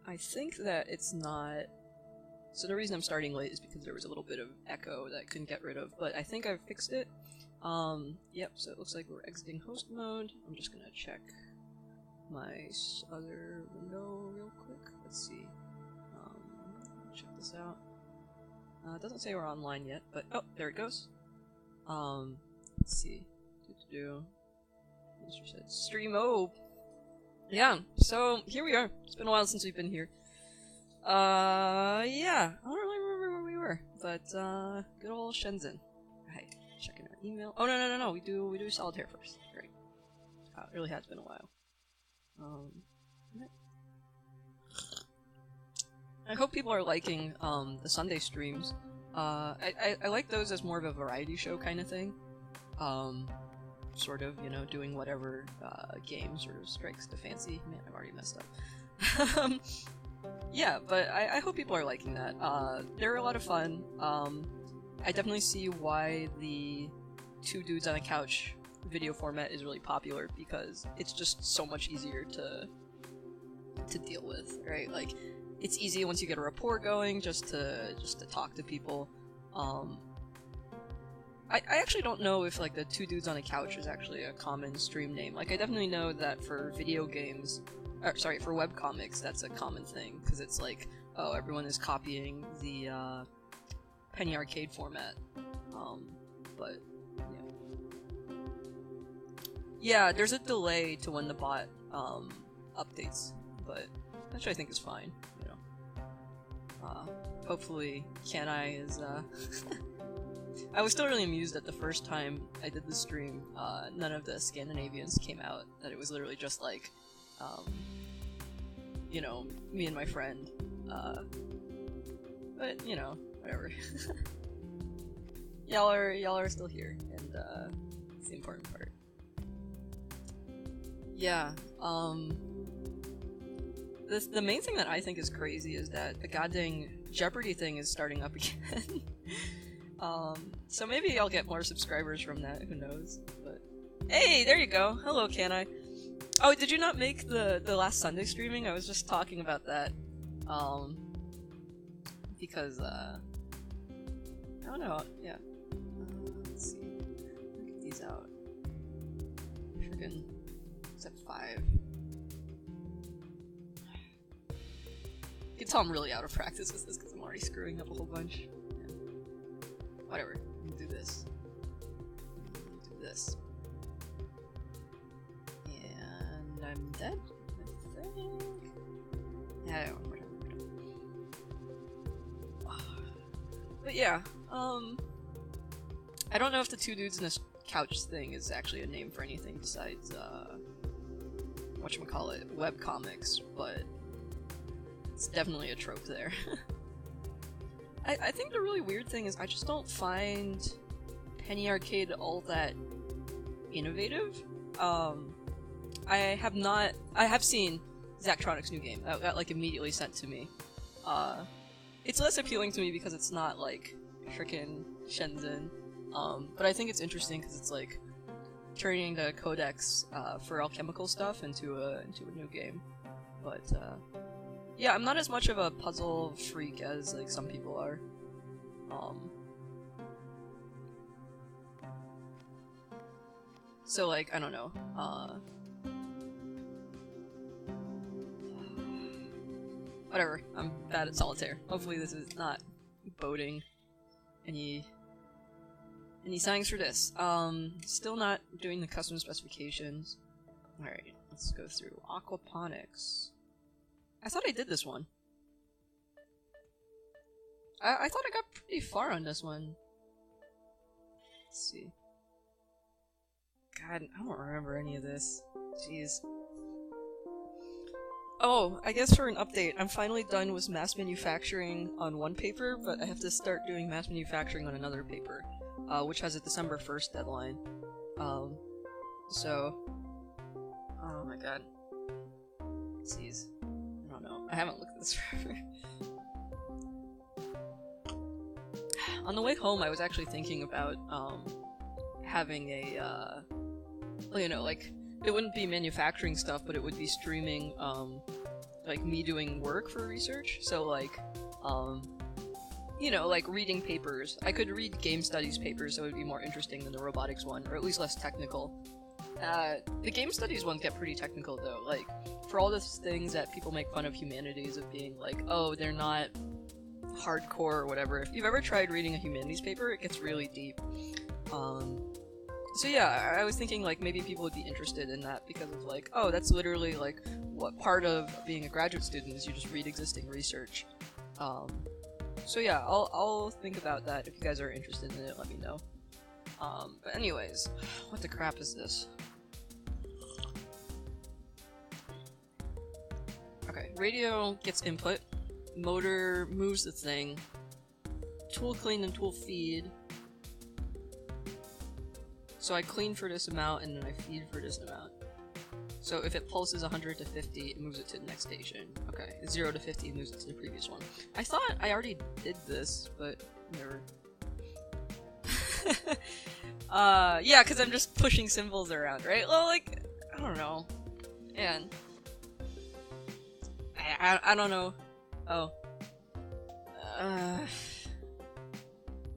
I think that it's not... So the reason I'm starting late is because there was a little bit of echo that I couldn't get rid of, but I think I've fixed it. Yep, so it looks like we're exiting host mode. I'm just gonna check my other window real quick. Let's see. Check this out. It doesn't say we're online yet, but oh, there it goes. Let's see. Mr. said stream. Oh, yeah. So here we are. It's been a while since we've been here. Yeah. I don't really remember where we were, but good old Shenzhen. Right. Checking our email. Oh no. We do solitaire first. Great. It really has been a while. I hope people are liking the Sunday streams. I like those as more of a variety show kind of thing. Sort of, you know, doing whatever game sort of strikes the fancy. Man, I've already messed up. Yeah, but I hope people are liking that. They're a lot of fun. I definitely see why the two dudes on a couch video format is really popular, because it's just so much easier to deal with, right? Like, it's easy once you get a rapport going just to talk to people. I actually don't know if like the two dudes on a couch is actually a common stream name. Like, I definitely know that for video games, or sorry, for webcomics, that's a common thing, because it's like, oh, everyone is copying the Penny Arcade format. But yeah. Yeah, there's a delay to when the bot updates, but which I think is fine, you know. Hopefully Kanai is I was still really amused that the first time I did the stream, none of the Scandinavians came out, that it was literally just like, you know, me and my friend, but, you know, whatever. y'all are still here, and, it's the important part. Yeah, the main thing that I think is crazy is that the goddamn Jeopardy thing is starting up again. So maybe I'll get more subscribers from that, who knows, but... Hey, there you go! Hello, Kanai! Oh, did you not make the last Sunday streaming? I was just talking about that, because, I don't know, yeah. Let's see. Get these out. Friggin' it's at 5. You can tell I'm really out of practice with this because I'm already screwing up a whole bunch. Yeah. Whatever. We'll do this. We'll do this. And I'm dead, I think. Yeah, I don't know. But yeah, I don't know if the two dudes in this couch thing is actually a name for anything besides, whatchamacallit, webcomics, but it's definitely a trope there. I think the really weird thing is I just don't find Penny Arcade all that innovative. I have seen Zachtronic's new game, that got like immediately sent to me. It's less appealing to me because it's not like frickin' Shenzhen, but I think it's interesting because it's like turning the codex for alchemical stuff into a new game. But yeah, I'm not as much of a puzzle freak as like some people are. So like, I don't know. Whatever, I'm bad at solitaire. Hopefully this is not boding any signs for this. Still not doing the custom specifications. Alright, let's go through aquaponics. I thought I did this one. I thought I got pretty far on this one. Let's see. God, I don't remember any of this. Jeez. Oh, I guess for an update, I'm finally done with mass manufacturing on one paper, but I have to start doing mass manufacturing on another paper, which has a December 1st deadline. So... Oh my god. Jeez. I don't know. I haven't looked at this forever. On the way home, I was actually thinking about, having a, well, you know, like, it wouldn't be manufacturing stuff, but it would be streaming, like me doing work for research. So like, you know, like reading papers. I could read game studies papers that would be more interesting than the robotics one, or at least less technical. The game studies ones get pretty technical though, like, for all those things that people make fun of humanities of being like, oh, they're not hardcore or whatever. If you've ever tried reading a humanities paper, it gets really deep. So yeah, I was thinking like maybe people would be interested in that because of like, oh, that's literally like what part of being a graduate student is you just read existing research. So yeah, I'll think about that. If you guys are interested in it, let me know. But anyways, what the crap is this? Okay, radio gets input, motor moves the thing, tool clean and tool feed. So I clean for this amount and then I feed for this amount. So if it pulses 100 to 50, it moves it to the next station. Okay, 0 to 50 moves it to the previous one. I thought I already did this, but never. Yeah, because I'm just pushing symbols around, right? Well, like, I don't know. And I don't know. Oh. I'm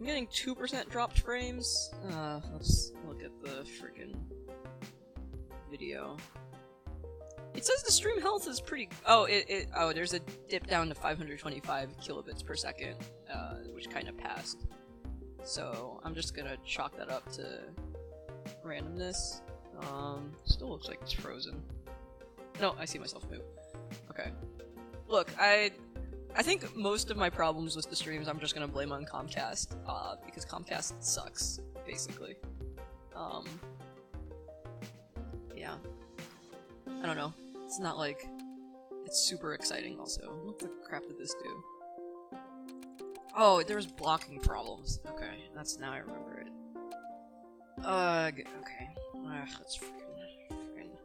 getting 2% dropped frames. Let's look at the freaking video. It says the stream health is pretty. Oh, oh, there's a dip down to 525 kilobits per second, which kind of passed. So I'm just gonna chalk that up to randomness. Still looks like it's frozen. No, I see myself move. Okay. Look, I think most of my problems with the streams I'm just gonna blame on Comcast, because Comcast sucks, basically. Yeah. I don't know. It's not like it's super exciting also. What the crap did this do? Oh, there's blocking problems. Okay, that's now I remember it. Okay. Let's freaking.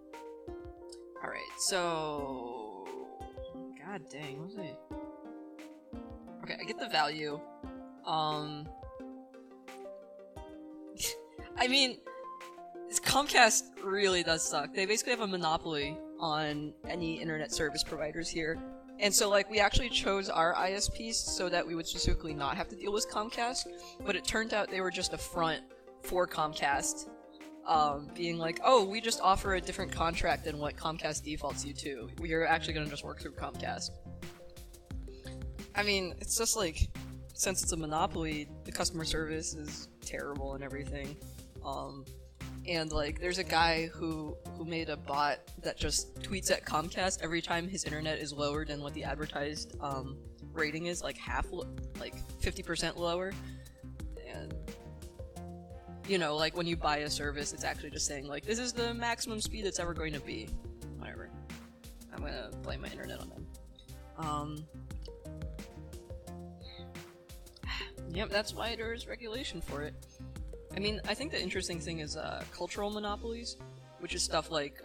Alright, so. God dang, what was it? Okay, I get the value. I mean, Comcast really does suck. They basically have a monopoly on any internet service providers here. And so, like, we actually chose our ISPs so that we would specifically not have to deal with Comcast, but it turned out they were just a front for Comcast, being like, oh, we just offer a different contract than what Comcast defaults you to. We are actually going to just work through Comcast. I mean, it's just like, since it's a monopoly, the customer service is terrible and everything. And like, there's a guy who made a bot that just tweets at Comcast every time his internet is lower than what the advertised rating is, like like 50% lower. And you know, like when you buy a service, it's actually just saying like, this is the maximum speed it's ever going to be. Whatever. I'm gonna blame my internet on them. Yep, that's why there's regulation for it. I mean, I think the interesting thing is cultural monopolies, which is stuff like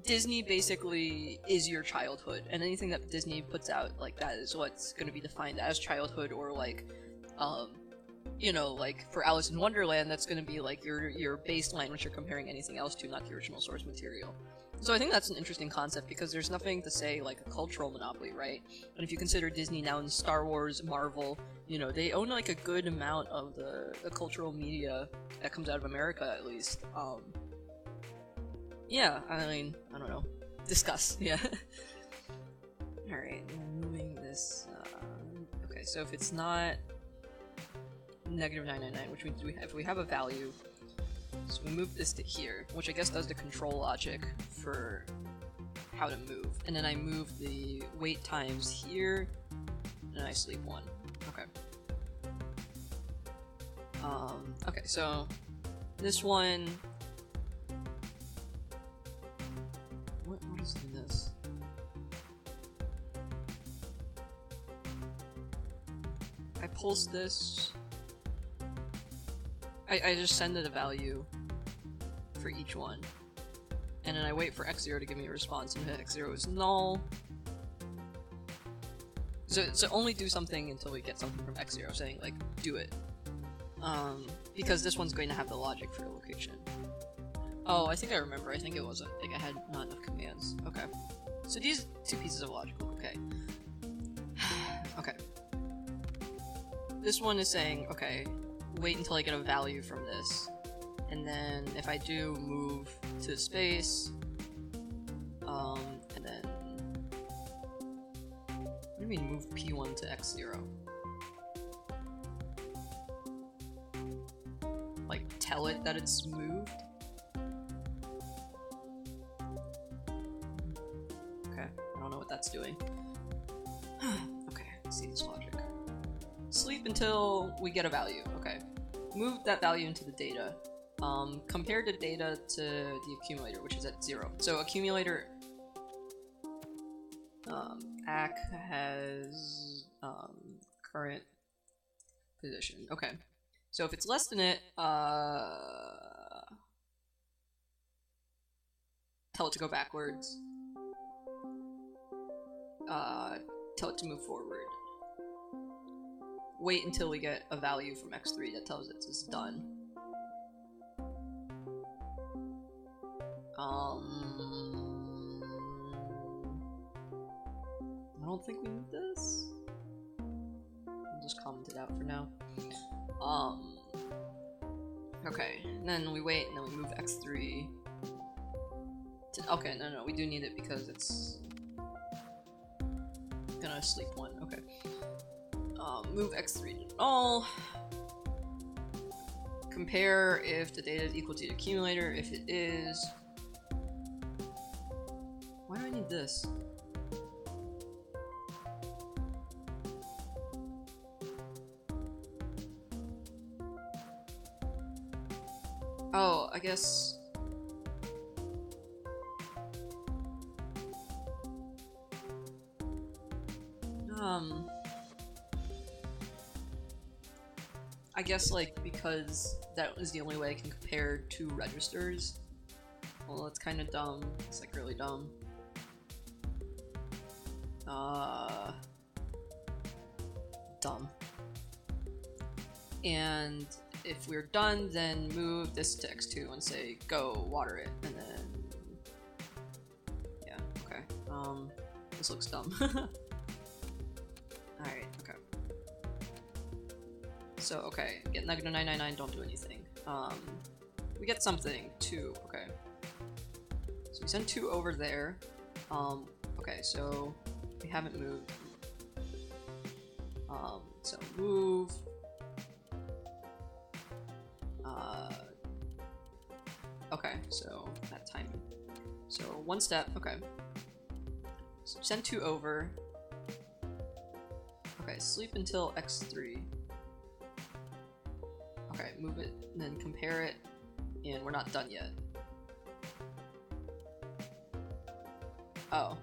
Disney basically is your childhood, and anything that Disney puts out like that is what's going to be defined as childhood, or like, you know, like for Alice in Wonderland, that's going to be like your baseline, which you're comparing anything else to, not the original source material. So I think that's an interesting concept because there's nothing to say like a cultural monopoly, right? And if you consider Disney now in Star Wars, Marvel, you know, they own like a good amount of the cultural media that comes out of America, at least. Yeah, I mean, I don't know. Discuss, yeah. Alright, moving this, okay, so if it's not negative 999, which means if we have a value, so we move this to here, which I guess does the control logic for how to move. And then I move the wait times here, and I sleep one. Okay. Okay, so this one. What is this? I pulse this. I just send it a value for each one. And then I wait for X0 to give me a response, and if X0 is null. So only do something until we get something from X0 saying, like, do it. Because this one's going to have the logic for the location. Oh, I think I remember. I think it wasn't. Like, I had not enough commands. Okay. So these two pieces of logic, okay. Okay. This one is saying, okay, wait until I get a value from this. And then if I do move to space, and then... What do you mean move P1 to X0? Like, tell it that it's moved? Okay, I don't know what that's doing. Okay, let's see this logic. Sleep until we get a value, okay. Move that value into the data. Compare the data to the accumulator, which is at 0. So accumulator AC has current position. Okay. So if it's less than it, tell it to go backwards. Tell it to move forward. Wait until we get a value from x3 that tells it it's done. I don't think we need this. I'll just comment it out for now. Okay, and then we wait, and then we move x3 to, okay, no, we do need it because it's gonna sleep 1, okay. Move x3 to null. Compare if the data is equal to the accumulator. If it is... Why do I need this? Oh, I guess... I guess, like, because that was the only way I can compare two registers. Well, that's kind of dumb. It's, like, really dumb. Dumb. And if we're done, then move this to x2 and say, go, water it, and then... Yeah, okay. This looks dumb. Alright, okay. So, okay, get negative 999, don't do anything. We get something, 2, okay. So we send 2 over there. Okay, so we haven't moved. So move. Okay, so that timing. So 1 step, okay. So send 2 over. Okay, sleep until x3. Okay, move it, and then compare it, and we're not done yet. Oh.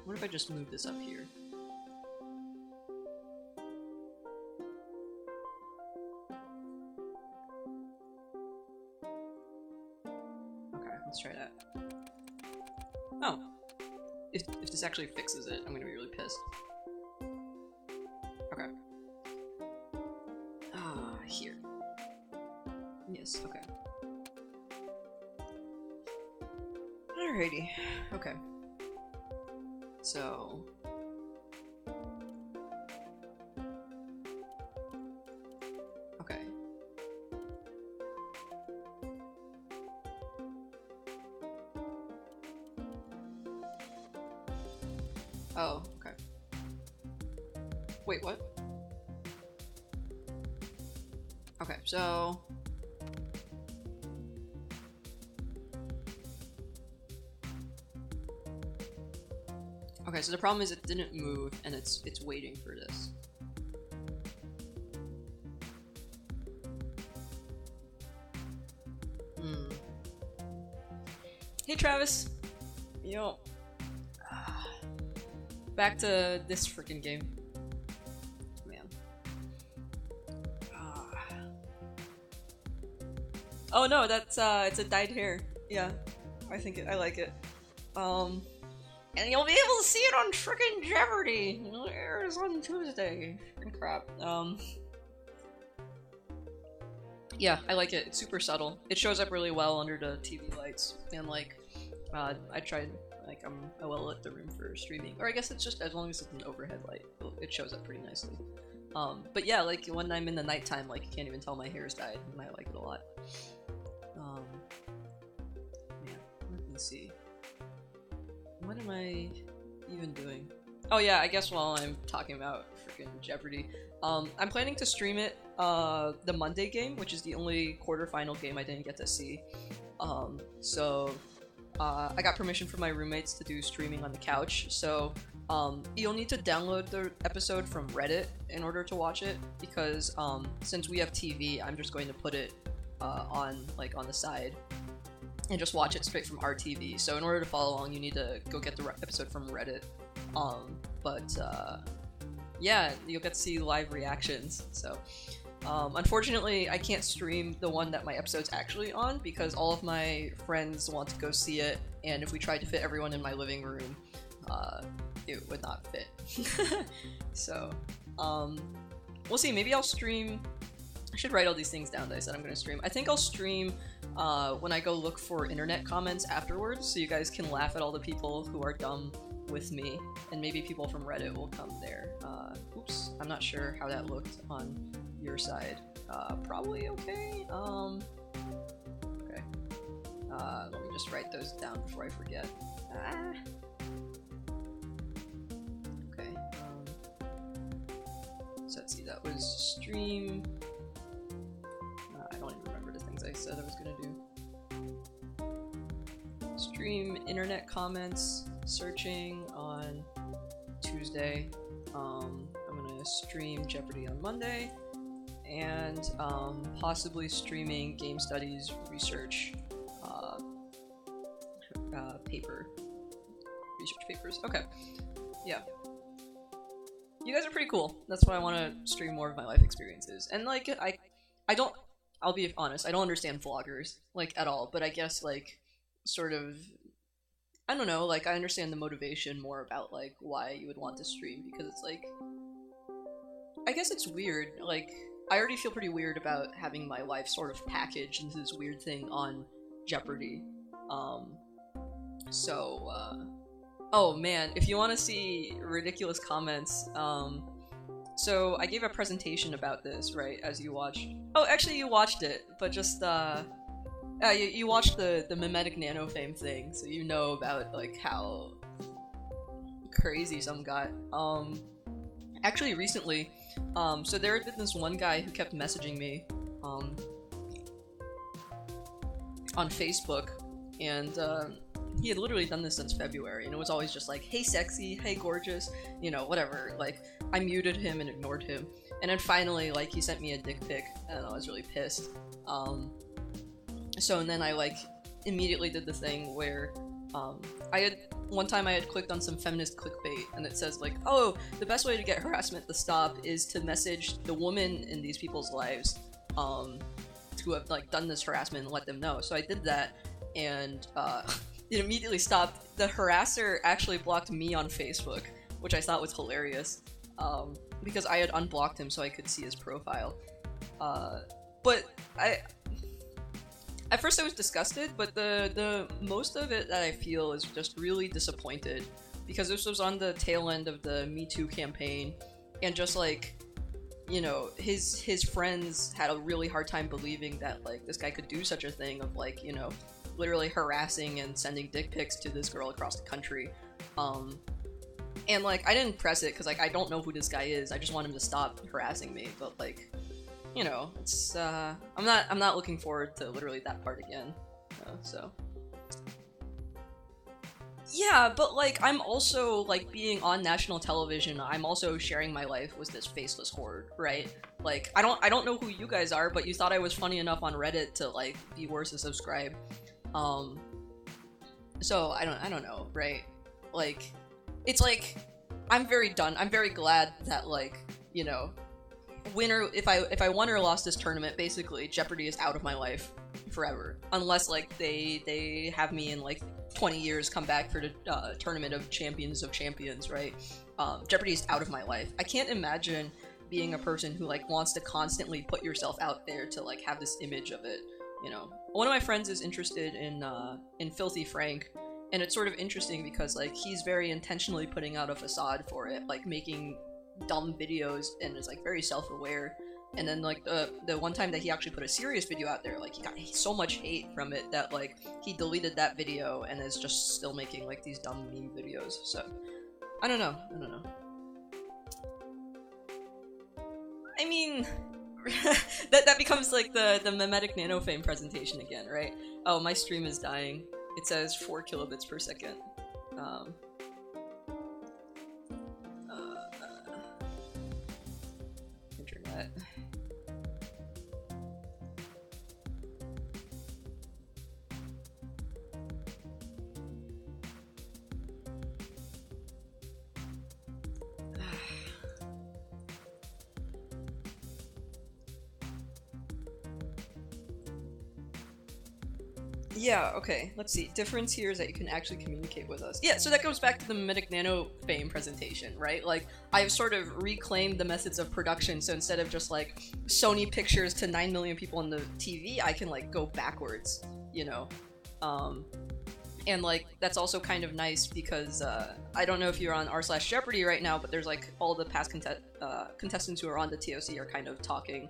What if I just move this up here? Let's try that. Oh. If this actually fixes it, I'm gonna be really pissed. Okay. Here. Yes, okay. Alrighty. Okay. So... Okay. Oh, okay. Wait, what? Okay, so... Okay, so the problem is it didn't move, and it's waiting for this. Hey, Travis! Yo. Back to this freaking game. Man. Oh no, that's it's a dyed hair. Yeah, I like it. And you'll be able to see it on frickin' Jeopardy! You know, it airs on Tuesday. And crap. Yeah, I like it. It's super subtle. It shows up really well under the TV lights. And like, I tried, like, I well lit the room for streaming. Or I guess it's just as long as it's an overhead light, it shows up pretty nicely. But yeah, like when I'm in the nighttime, like you can't even tell my hair's dyed, and I like it a lot. Yeah, let me see. What am I even doing? Oh yeah, I guess while I'm talking about freaking Jeopardy, I'm planning to stream it, the Monday game, which is the only quarterfinal game I didn't get to see. So I got permission from my roommates to do streaming on the couch, so you'll need to download the episode from Reddit in order to watch it, because since we have TV, I'm just going to put it on the side and just watch it straight from our TV. So in order to follow along, you need to go get the episode from Reddit. Yeah, you'll get to see live reactions. So unfortunately, I can't stream the one that my episode's actually on because all of my friends want to go see it, and if we tried to fit everyone in my living room, it would not fit. So, we'll see. Maybe I'll stream. I should write all these things down that I said I'm going to stream. I think I'll stream when I go look for internet comments afterwards, so you guys can laugh at all the people who are dumb with me, and maybe people from Reddit will come there. Oops, I'm not sure how that looked on your side. Probably okay. Okay. Let me just write those down before I forget. Okay. So let's see, that was stream. I don't even remember the things I said I was gonna do. Stream internet comments, searching on Tuesday. I'm gonna stream Jeopardy on Monday, and possibly streaming game studies research research papers. Okay, yeah. You guys are pretty cool. That's why I want to stream more of my life experiences. And like, I don't. I'll be honest. I don't understand vloggers like at all. But I guess like, sort of. I don't know. Like, I understand the motivation more about like why you would want to stream, because it's like. I guess it's weird. Like, I already feel pretty weird about having my life sort of packaged into this weird thing on Jeopardy. Oh man, if you want to see ridiculous comments, so I gave a presentation about this, right, as you watched. Oh, actually you watched it, but just, you watched the mimetic nanofame thing, so you know about, like, how crazy some got. Actually recently, so there had been this one guy who kept messaging me, on Facebook, and, he had literally done this since February, and it was always just like, hey sexy, hey gorgeous, you know, whatever. Like, I muted him and ignored him, and then finally, like, he sent me a dick pic, and I was really pissed. And then I, like, immediately did the thing where, one time I had clicked on some feminist clickbait, and it says, like, oh, the best way to get harassment to stop is to message the woman in these people's lives, who have, like, done this harassment and let them know. So I did that, and, it immediately stopped. The harasser actually blocked me on Facebook, which I thought was hilarious, because I had unblocked him so I could see his profile. But at first I was disgusted, but the most of it that I feel is just really disappointed, because this was on the tail end of the Me Too campaign, and just like, you know, his friends had a really hard time believing that, like, this guy could do such a thing of, like, you know, literally harassing and sending dick pics to this girl across the country. And like, I didn't press it because, like, I don't know who this guy is. I just want him to stop harassing me. But like, you know, it's I'm not looking forward to literally that part again. So yeah, but like, I'm also, like, being on national television, I'm also sharing my life with this faceless horde, right? Like, I don't know who you guys are, but you thought I was funny enough on Reddit to, like, be worth to subscribe. So I don't know, right? Like, it's like, I'm very done. I'm very glad that, like, you know, if I won or lost this tournament, basically Jeopardy is out of my life forever, unless like they have me in like 20 years come back for the Tournament of Champions, right? Jeopardy is out of my life. I can't imagine being a person who like wants to constantly put yourself out there to like have this image of it, you know. One of my friends is interested in Filthy Frank, and it's sort of interesting because like he's very intentionally putting out a facade for it, like making dumb videos, and is like very self-aware. And then like the one time that he actually put a serious video out there, like he got so much hate from it that like he deleted that video and is just still making like these dumb meme videos. So I don't know. I mean, that becomes like the memetic nanofame presentation again, right? Oh, my stream is dying. It says 4 kilobits per second. Internet. Yeah, okay, let's see. Difference here is that you can actually communicate with us. Yeah, so that goes back to the Memetic Nano Fame presentation, right? Like, I've sort of reclaimed the methods of production, so instead of just, like, Sony Pictures to 9 million people on the TV, I can, like, go backwards, you know? And, like, that's also kind of nice because, I don't know if you're on r/Jeopardy right now, but there's, like, all the past contestants who are on the TOC are kind of talking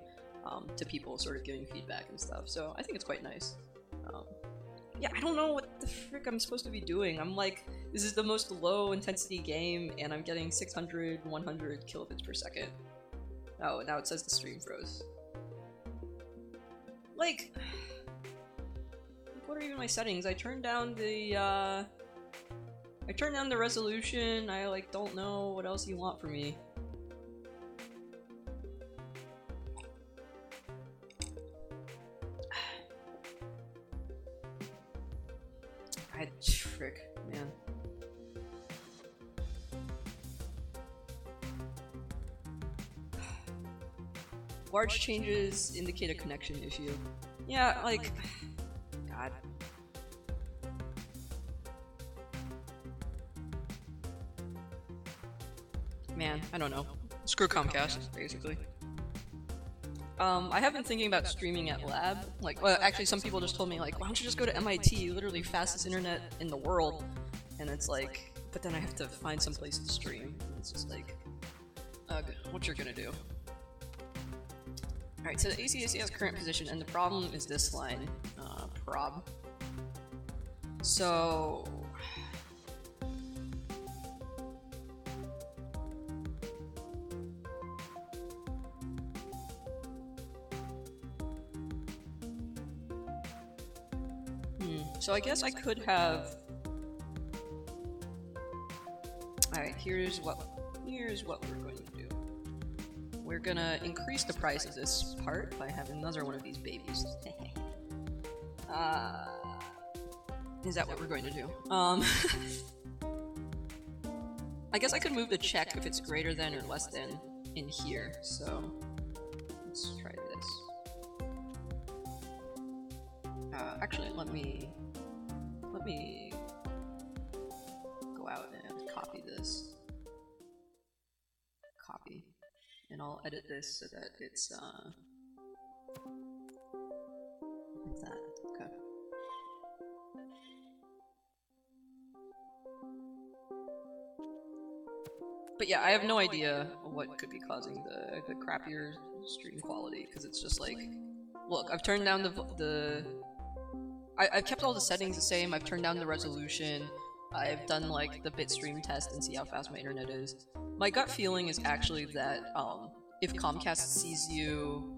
to people, sort of giving feedback and stuff, so I think it's quite nice. Yeah, I don't know what the frick I'm supposed to be doing. I'm like, this is the most low intensity game, and I'm getting 600, 100 kilobits per second. Oh, now it says the stream froze. Like, what are even my settings? I turned down the resolution. I like don't know what else you want from me. Frick, man. Large changes indicate a connection issue. Yeah, like... God. Man, I don't know. Screw Comcast, basically. I have been thinking about streaming at lab. Like, well, actually, some people just told me, like, why don't you just go to MIT? Literally fastest internet in the world. And it's like, but then I have to find some place to stream. And it's just like, what you're gonna do. Alright, so the ACAC has current position, and the problem is this line, prob. So... So I guess I could have... Alright, here's what we're going to do. We're gonna increase the price of this part by having another one of these babies. Is that what we're going to do? I guess I could move the check if it's greater than or less than in here, so let's try this. Actually, let me go out and copy this. Copy. And I'll edit this so that it's, like that. Okay. But yeah, I have no idea what could be causing the crappier stream quality, because it's just like, look, I've turned down I've kept all the settings the same, I've turned down the resolution, I've done like the bitstream test and see how fast my internet is. My gut feeling is actually that if Comcast sees you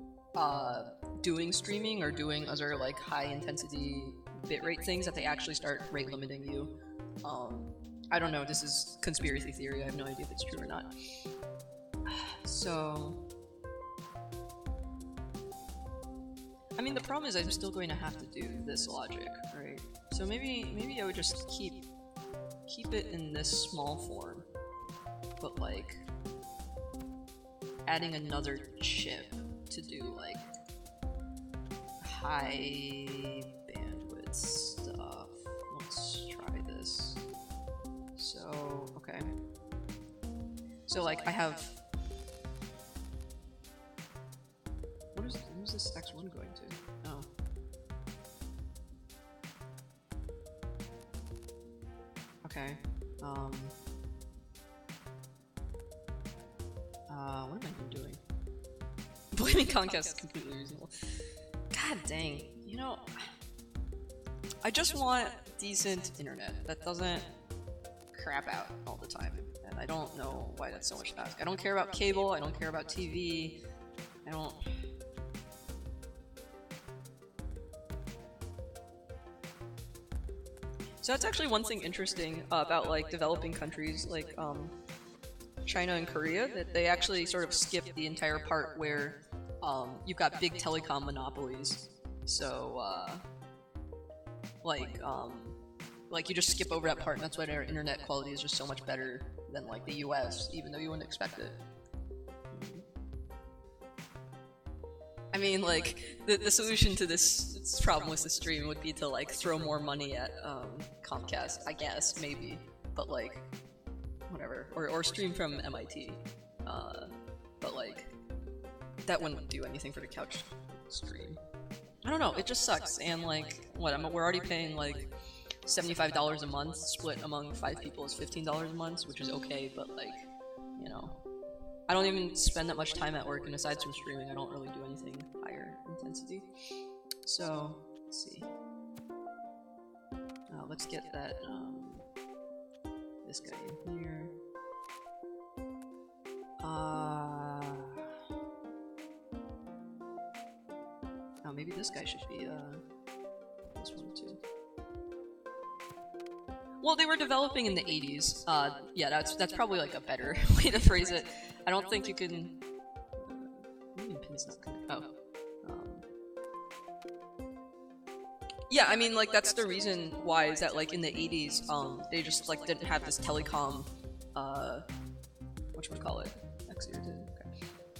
doing streaming or doing other like high intensity bitrate things, that they actually start rate limiting you. I don't know, this is conspiracy theory, I have no idea if it's true or not. So... I mean, the problem is I'm still going to have to do this logic, right? So maybe I would just keep it in this small form, but like adding another chip to do like high bandwidth stuff. Let's try So, okay. So, like, I have... Who's this X1 going to? Oh. Okay. What am I even doing? Blaming Comcast is completely reasonable. God dang. You know, I just want decent internet that doesn't crap out all the time. And I don't know why that's so much to ask. I don't care about cable, I don't care about TV, I don't... So that's actually one thing interesting about like developing countries like China and Korea, that they actually sort of skip the entire part where you've got big telecom monopolies. So like you just skip over that part, and that's why their internet quality is just so much better than like the US, even though you wouldn't expect it. I mean, like, the solution to this problem with the stream would be to, like, throw more money at Comcast, I guess, maybe. But, like, whatever. Or stream from MIT. But, like, that wouldn't do anything for the couch stream. I don't know, it just sucks. And, like, we're already paying, like, $75 a month, split among 5 people is $15 a month, which is okay, but, like, you know. I don't even spend that much time at work, and aside from streaming, I don't really do anything higher intensity. So, let's see. Let's get that, this guy in here. Oh, maybe this guy should be, this one too. Well, they were developing in the 80s. Yeah, that's probably like a better way to phrase it. I don't think you can... pin's not connected. Oh. Yeah, I mean, like, that's the reason why is that, like, in the 80s, they just, like, didn't have this telecom, whatchamacallit? Okay.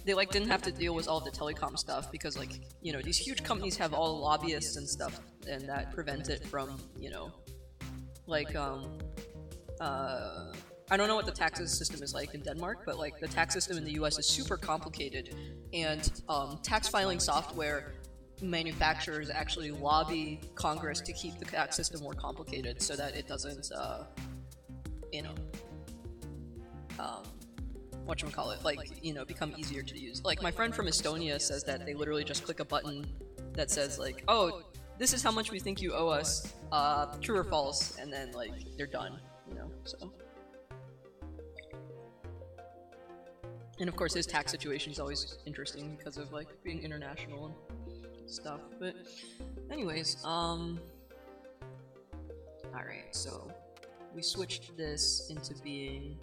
They, like, didn't have to deal with all the telecom stuff because, like, you know, these huge companies have all lobbyists and stuff, and that prevent it from, you know, like, I don't know what the tax system is like in Denmark, but like the tax system in the US is super complicated, and tax filing software manufacturers actually lobby Congress to keep the tax system more complicated so that it doesn't, you know, whatchamacallit, like, you know, become easier to use. Like, my friend from Estonia says that they literally just click a button that says, like, oh, this is how much we think you owe us, true or false, and then, like, they're done, you know, so. And of course his tax situation is always interesting because of, like, being international and stuff, but anyways, alright, so we switched this into being,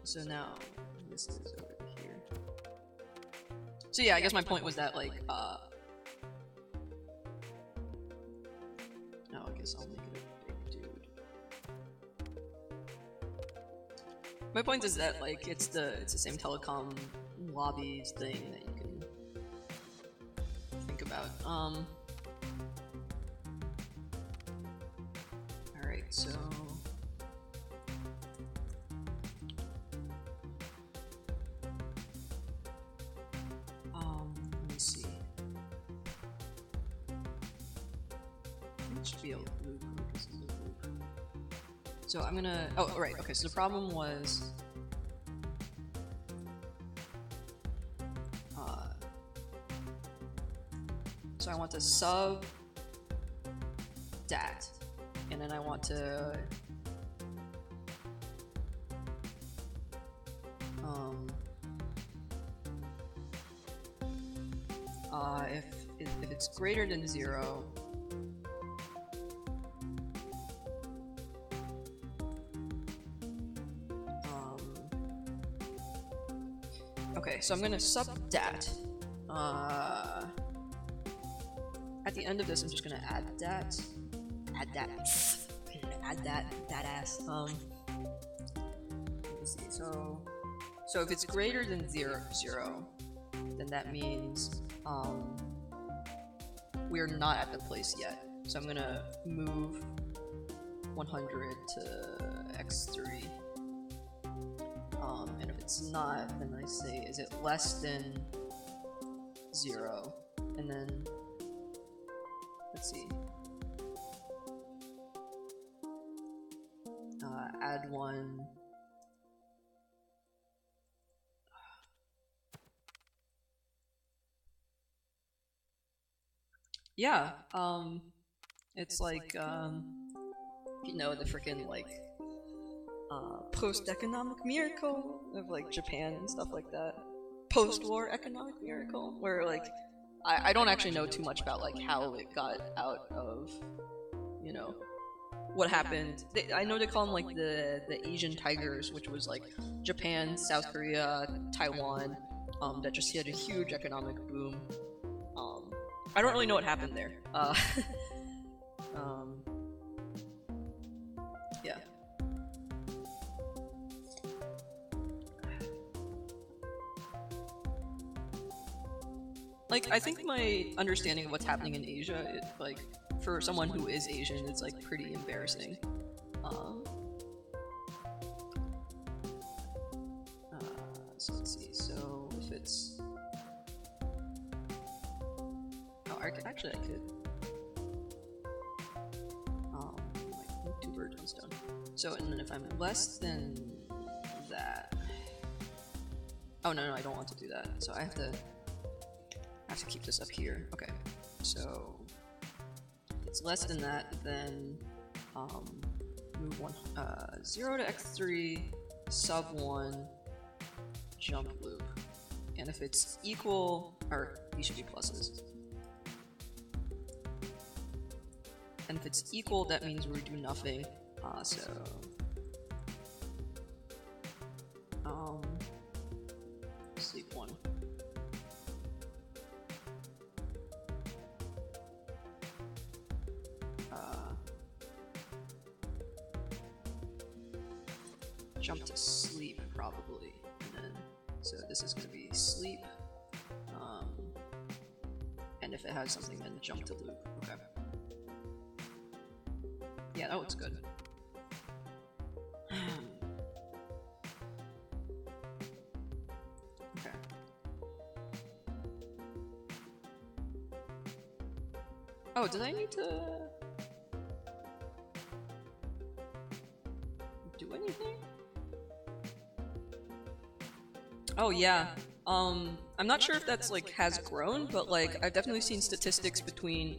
so now this is over here. So yeah, I guess my point was that, like, no, I guess I'll make it a big dude. My point is that, like, it's the same telecom lobbies thing that you can think about. Alright, so let me see. It should be a loop. This is a loop. So I'm gonna, oh, right, okay, so the problem was, so I want to sub dat, and then I want to, if it's greater than 0, okay, so I'm gonna sub dat. At the end of this, I'm just gonna add dat. Add that. Add that ass. Let me see. So if it's greater than 0, then that means we're not at the place yet. So I'm gonna move 100 to x3. And if it's not, then I say, is it less than 0? And then, let's see. Add 1. Yeah, it's like, you know, the freaking, like, post-economic miracle of, like, Japan and stuff like that. Post-war economic miracle, where, like, I don't actually know too much about, like, how it got out of, you know, what happened. I know they call them, like, the Asian Tigers, which was, like, Japan, South Korea, Taiwan, that just had a huge economic boom. I don't really know what happened there. Yeah. Like, I think my understanding of what's happening in Asia, like, for someone who is Asian, it's, like, pretty embarrassing. So let's see, so if it's... Oh, actually I could... like, 2 birds, 1 stone. So, and then if I'm less than that... Oh, no, I don't want to do that. So I have to keep this up here. Okay, so if it's less than that, then move 0 to x3, sub 1, jump loop. And if it's equal, or these should be pluses. And if it's equal, that means we do nothing. Sleep 1. Jump to sleep, probably. And then, so this is going to be sleep. And if it has something, then jump to loop. Okay. Yeah, that looks good. Okay. Oh, did I need to do anything? Oh yeah. I'm not sure if that's like has grown, but like I've definitely seen statistics between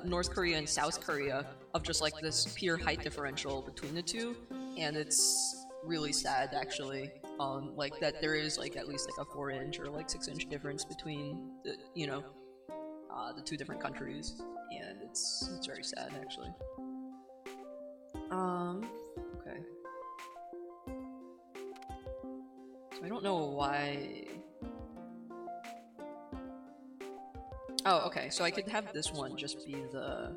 North Korea and South Korea of just like this pure height differential between the two, and it's really sad actually. Like that there is like at least like a 4-inch or like 6-inch difference between the the 2 different countries, and it's very sad actually. Okay. So I don't know why. Oh, okay, so I could have this one just be the...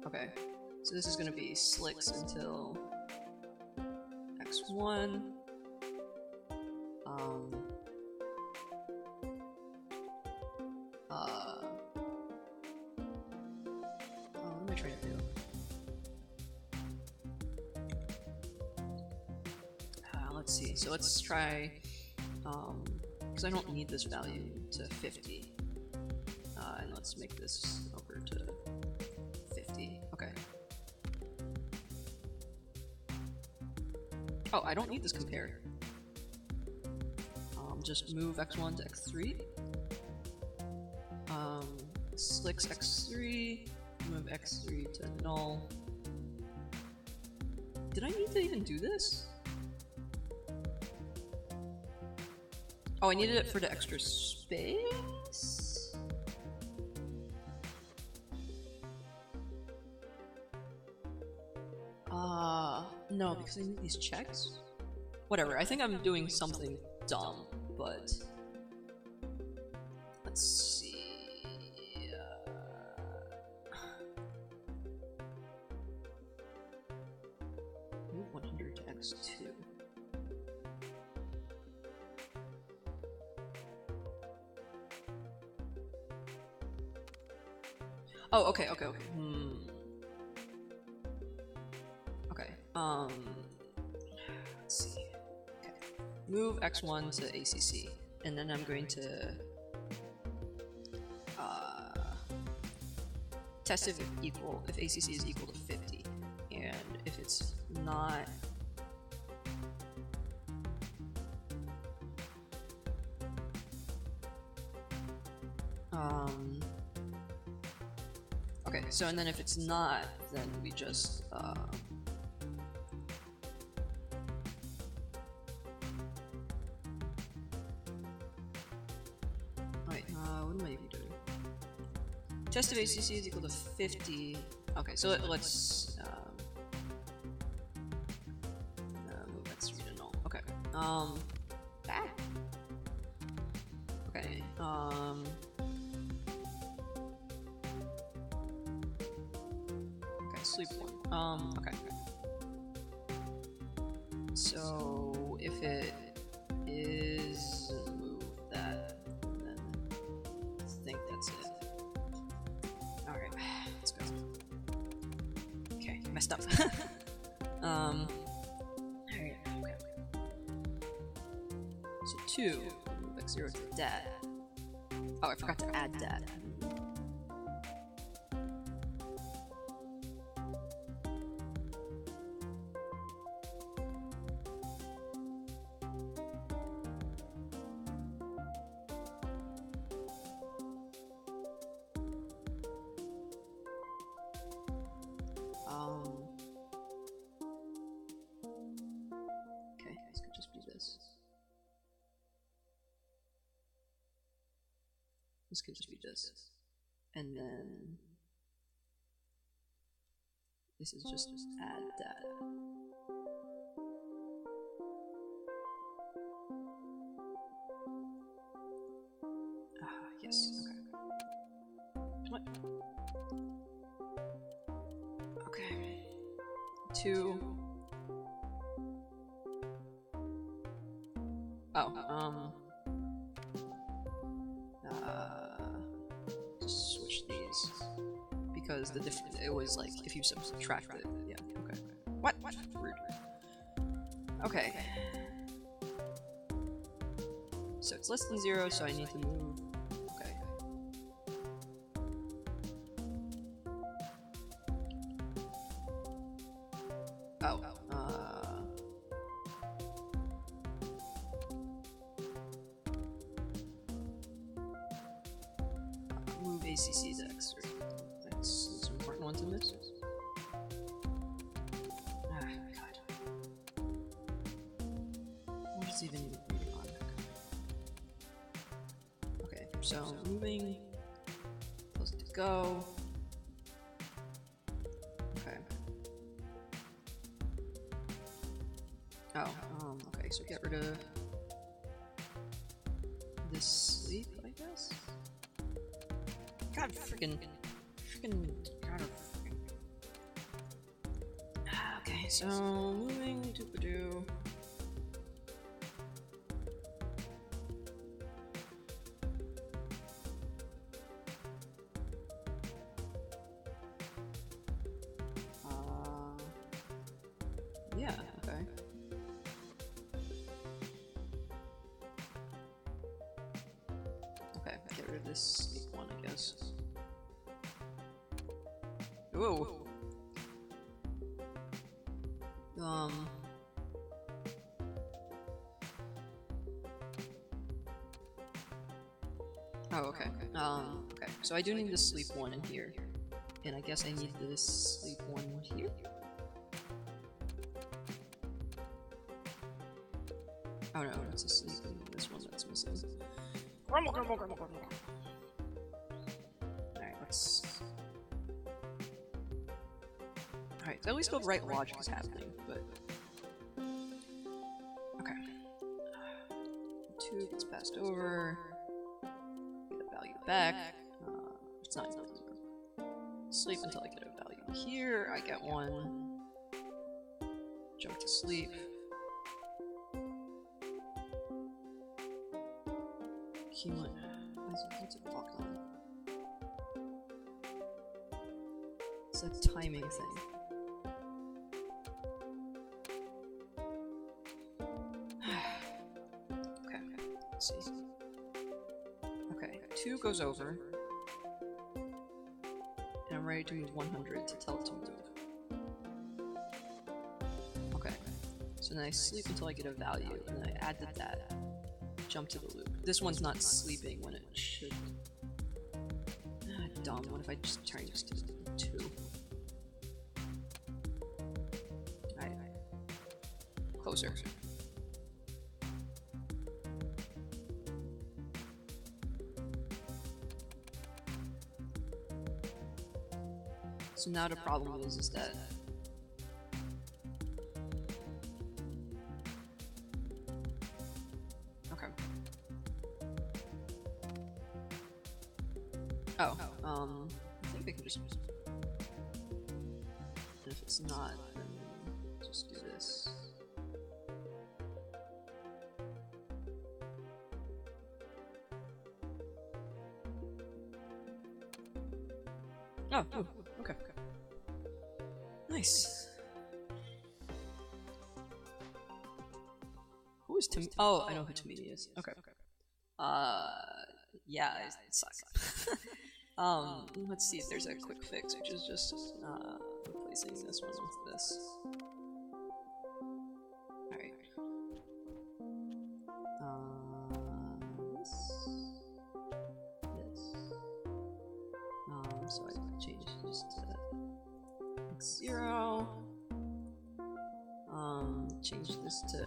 Okay, so this is gonna be slicks until x1. What am I trying to do? Let's see, so let's try, because I don't need this value to 50. And let's make this over to 50. Okay. Oh, I don't need this compare. Just move x1 to x3. Slicks x3, move x3 to null. Did I need to even do this? Oh, I needed it for the extra space? No, because I need these checks? Whatever, I think I'm doing something dumb, but... Let's see... Move 100 to x2. Oh, okay. Okay. Let's see. Okay. Move x1 to ACC, and then I'm going to test if ACC is equal to 50, and if it's not. Okay, so and then if it's not, then we just wait, what am I even doing? Test of ACC is equal to 50. Okay, so let's move x3 to null. Okay. Okay. Okay, sleep one. Okay. So if it is move that, then I think that's it. Alright, let's go. Okay, messed up. Alright, okay. So 2, move x0 to dad. Oh, I forgot to add dad. Okay, this could just be this. This could just be this. And then this is just add data. Yes, okay. What? Okay. 2. Oh, just switch these because the difference it was like if you subtract it. Yeah. Okay. What? Rude. Okay. So it's less than 0, so I need to move. Okay. Oh. Move ACC to X3. That's some important ones in this. Ah, God. What is even reading on? Okay, so moving. Close it to go. Okay. Oh, okay, so get rid of this sleep, I guess? God, freaking, God, freaking. Okay, so moving to Purdue. Yeah, okay. Okay, get rid of this sleep one, I guess. Whoa. Oh, okay. Okay. So I do need the sleep one in here. And I guess I need this sleep one here. Oh no, it's a sleep and this one that's missing. Alright, let's... Alright, so at least the right logic is happening, but... Okay. 2 gets passed over. Get a value back. It's not equal to 0. Sleep until I get a value here. I get 1. Jump to sleep. What's it locked on? It's a timing thing. Okay, let's see. Okay, 2 goes over. And I'm ready to move 100 to tell it to move. Okay, so then I sleep until I get a value, and then I added that. Jump to the loop. This one's not sleeping when it should. Dumb. What if I just turn this to 2? Alright. Closer. So now the problem is that okay. Oh, I think I can just. And if it's not, then just do this. Oh, okay. Nice. Who is Tim? Oh, I know who Timmy is. Okay. Yeah, I suck. Let's see if there's a quick fix, which is just replacing this one with this. Alright. This. So I change this to x0. Change this to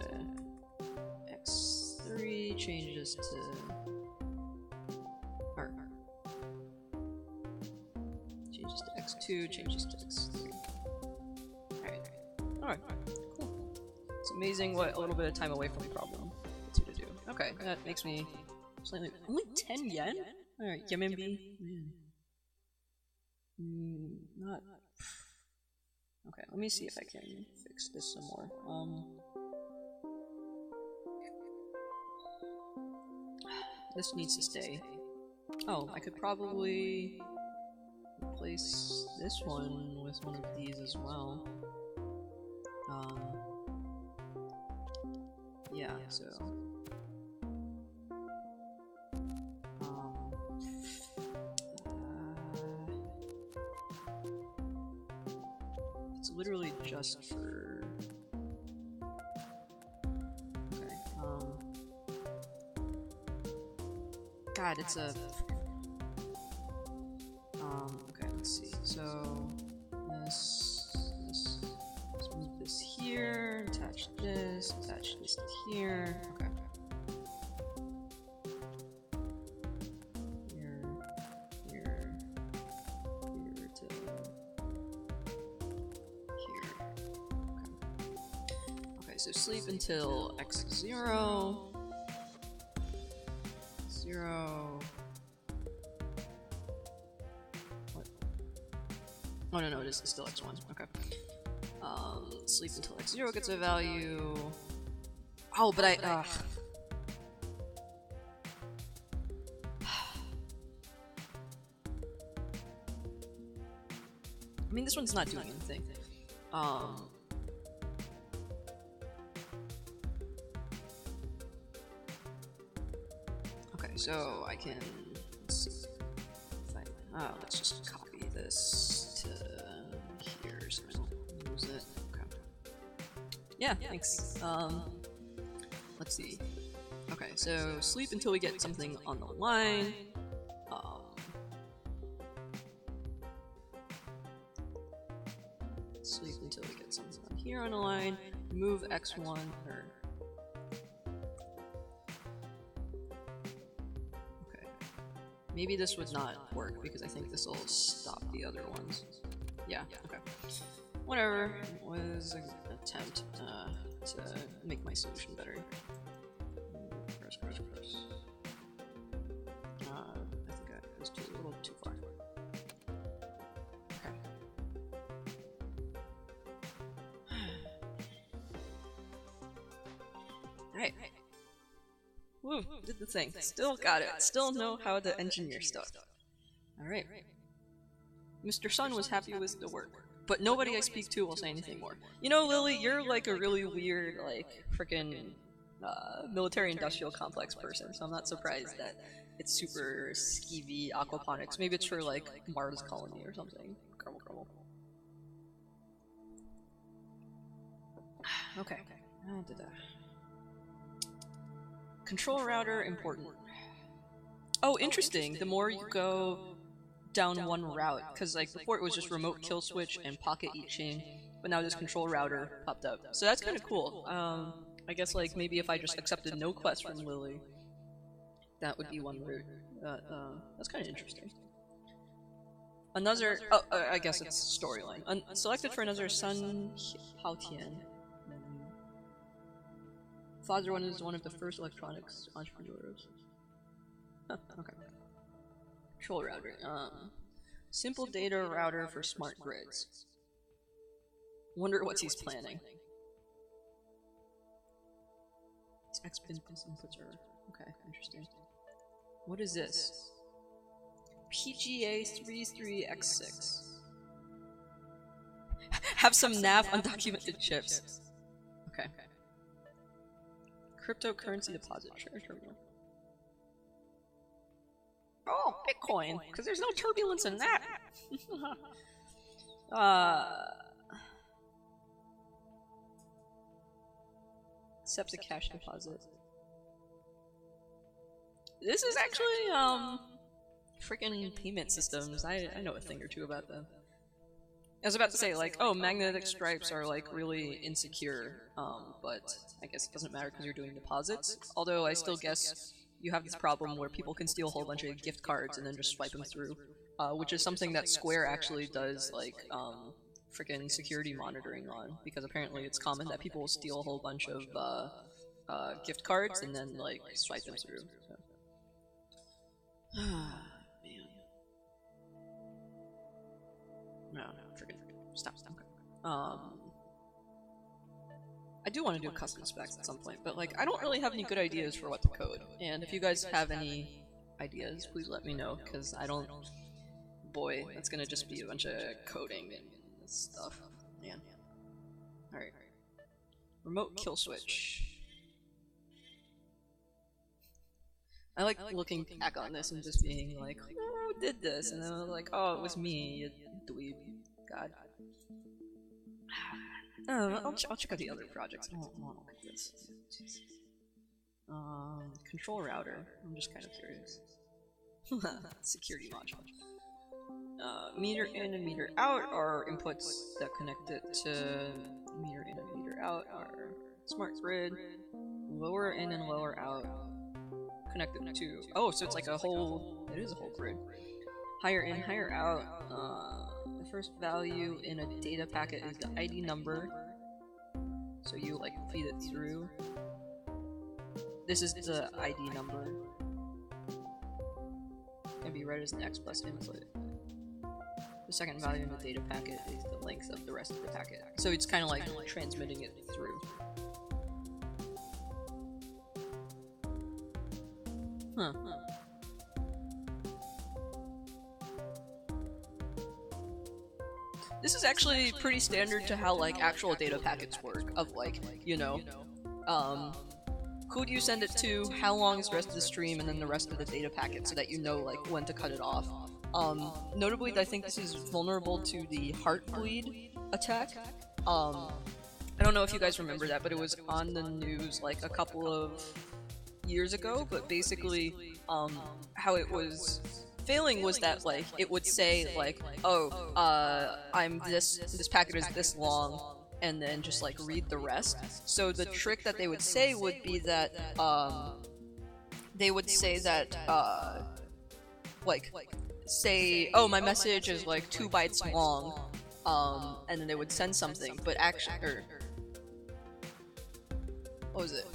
x3. Change this to x2, changes to x3. Alright, cool. It's amazing what a little bit of time away from the problem gets you to do. Okay, that makes me slightly. Only 10 yen? Alright, Yemenbi. Not. Okay, let me see if I can fix this some more. This needs to stay. Oh, I could probably replace this one with one of these as well. Yeah, so it's literally just for okay. God, it's a okay, let's see. So let's move this here, attach this to here. Okay. Here to here. Okay, so sleep until x0. 0. Oh no, it is still x1. Okay. Sleep until x0 gets a value. Oh, but I mean, this one's not doing anything. Okay, so I can. Let's see. Let's just copy this to here so I don't lose it. Okay. Yeah, thanks. Let's see. Okay, so sleep until we get something on the line. Sleep until we get something on here on the line. Move x1 or. Okay. Maybe this would not work because I think this will stop the other ones. Yeah, okay. Whatever. It was an attempt to make my solution better. Press. I think I was a little too far. Okay. Alright. Woo, did the thing. Still got it. Still know how to engineer stuff. Alright. Mr. Sun was happy with the work, but nobody I speak to will say anything more. You know, Lily, you're like a really weird, like, frickin' military-industrial complex person, so I'm not surprised that it's super skeevy aquaponics. Maybe it's for, like, Mars colony or something. Crumble, crumble. Okay. Control router, important. Oh, interesting. The more you go down one route, because like before it was just remote kill switch and pocket I Ching, but now this control router popped up. So that's kind of cool. I guess like maybe if I just accepted no quest from Lily, that would be one route. That's kind of interesting. Another, I guess it's storyline. Selected for another Sun Haotian. Father one is one of the first electronics entrepreneurs. Huh, okay. Control router. Simple data router for smart grids. Wonder what he's planning. These inputs are okay. Interesting. What is this? PGA 33X6. Have some nav undocumented chips. Okay. Cryptocurrency deposit share terminal. Oh, Bitcoin, because there's no turbulence in that. Accept a cash deposit. This is actually freaking payment systems. I know a thing or two about them. I was about to say, like, oh, magnetic stripes are, like, really insecure, but I guess it doesn't matter because you're doing deposits. Although I still guess you have this problem where people can steal a whole bunch of gift cards and then just swipe them through, which is something that Square actually does, like, freaking security monitoring on, because apparently it's common that people will steal a whole bunch of, gift cards and then, like, swipe them through, so. No, freaking stop. I do want to do custom specs at some point, but like I don't really have any good ideas for what to code. And if you guys have any ideas, please let me know, because I don't. Boy, that's gonna just be a bunch of coding and stuff. Man. All right. Remote kill switch. I like looking back on this and just being like, who did this? And then I was like, oh, it was me, you dweeb. God. I'll check out the other projects. I won't look at this. Control router. I'm just kind of curious. Security module. Meter in and meter out are inputs that connect it to meter in and meter out are smart grid. Lower in and lower out connected to. Oh, so it's like a whole. It is a whole grid. Higher in, higher out. The first value in a data packet is the ID number. So you like feed it through. This is the ID number. Can be read as an X plus input. The second value in the data packet is the length of the rest of the packet. So it's kind of like transmitting it through. Huh. This is actually pretty standard to how like actual data packets work, of like, you know, who do you send it to, how long is the rest of the stream, and then the rest of the data packet, so that you know like when to cut it off. Notably, I think this is vulnerable to the Heartbleed attack. I don't know if you guys remember that, but it was on the news like a couple of years ago, but basically, how it was failing was that like it would say like, oh, this packet is this long, and then just like read the rest. So the trick that they would say would be that like say, oh, my message is like 2 bytes long, and then they would send something, but actually, or what was it?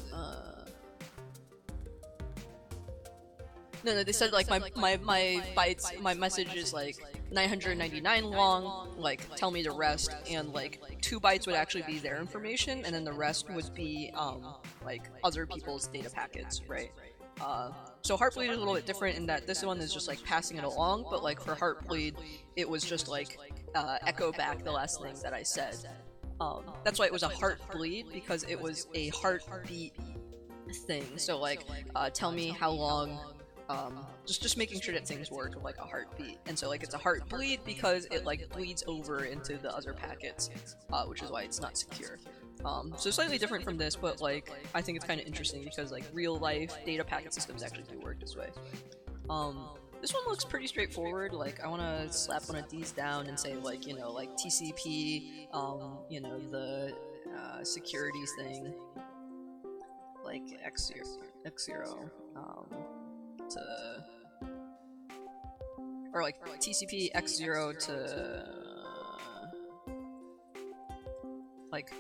No, they said like my bytes, my message is like 999 long, like tell me the rest, and like 2 bytes would actually be their information, and then the rest would be like other people's data packets, right? So Heartbleed is a little bit different in that this one is just like passing it along, but like for Heartbleed, it was just like echo back the last thing that I said. That's why it was a Heartbleed, because it was a heartbeat thing. So like, tell me how long. Just making sure that things work with like a heartbeat, and so like it's a heartbleed because it like bleeds over into the other packets, which is why it's not secure. So slightly different from this, but like I think it's kind of interesting because like real life data packet systems actually do work this way. This one looks pretty straightforward. Like I want to slap one of these down and say like, you know, like TCP, you know, the securities thing, like X0 to, or like TCP X0 to like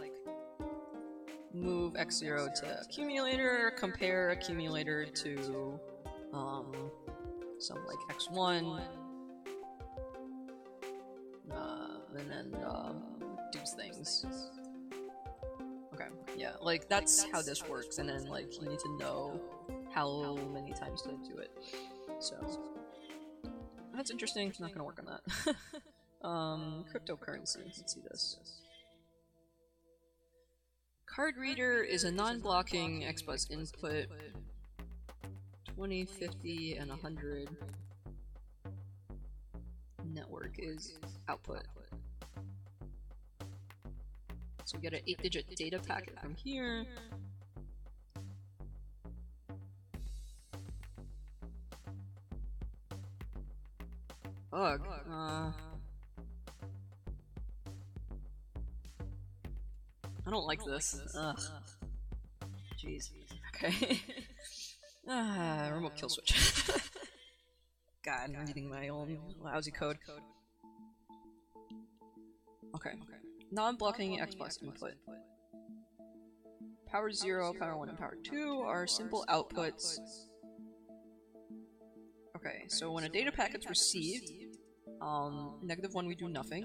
move X0 to accumulator, compare accumulator to some like X1, and then do things. Okay, yeah, like that's how this works, and then like you need to know how many times to do it. So that's interesting. Not gonna work on that. Cryptocurrency. Let's see this. Card reader is a non-blocking XBus input. 20, 50, and 100. Network is output. So we get an 8-digit data packet from here. Ugh. I don't like this. Ugh. Jeez. Okay. Remote kill switch. God, I'm reading my own lousy code. Okay. Non-blocking XBus input. Power 0, power 1, and power 2 are simple outputs. Okay, so when a data packet's received, -1 we do nothing.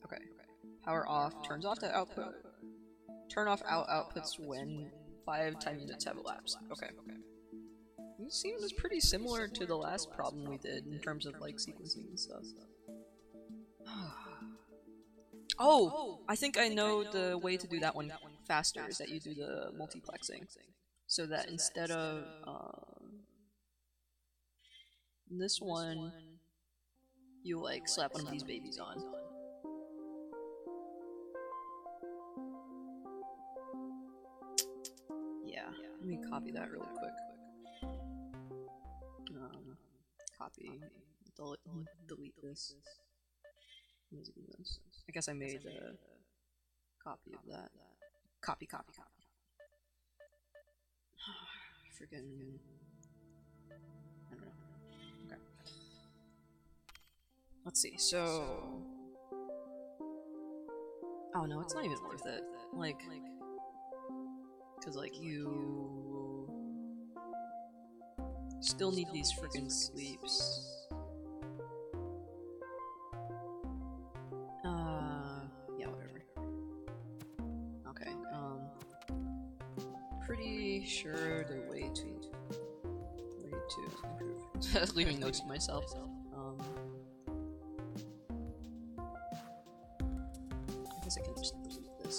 Okay. Power off turns off the output. Turn off outputs when 5 time units have elapsed. Okay. It seems pretty similar to the last problem we did in terms of like sequencing and stuff. Oh! I think I know the way to do that one faster, is that you do the multiplexing. So that instead of this one, you like slap one of these babies on. Yeah, let me copy that really quick. Copy, delete this. I guess I made a copy of that. Copy. Freaking. I don't know. Okay. Let's see, so. Oh no, it's not even worth it. Like. Because, like, you. Still need these freaking sleeps. Yeah, whatever. Okay, pretty sure the way to improve. Leaving notes to myself. I guess I can just delete this.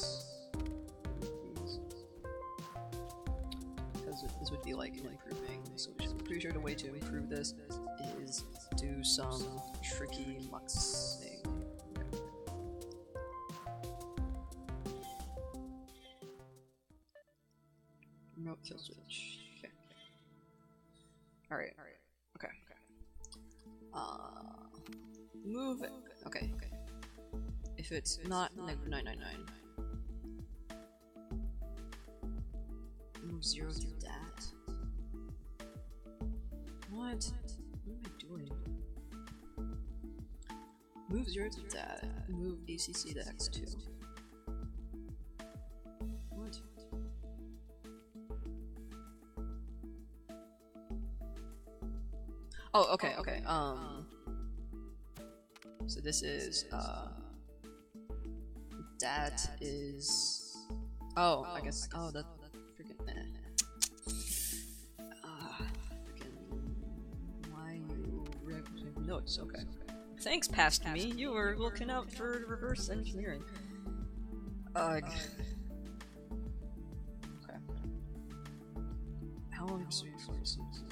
Because this would be like improving. So I'm pretty sure the way to improve this is do some tricky muxing. Remote kill switch. Okay. Alright. Okay. Move it. Okay. If it's not -999. Move 0 through that. What? What am I doing? Move 0 through that. Move ACC to X2. What? Oh, okay. So this is, that is Oh, I guess. Oh, that freaking. Freaking. Why you notes? Okay. Thanks, past me. You were looking out for reverse engineering. Ugh. Okay. How long is it before it seems?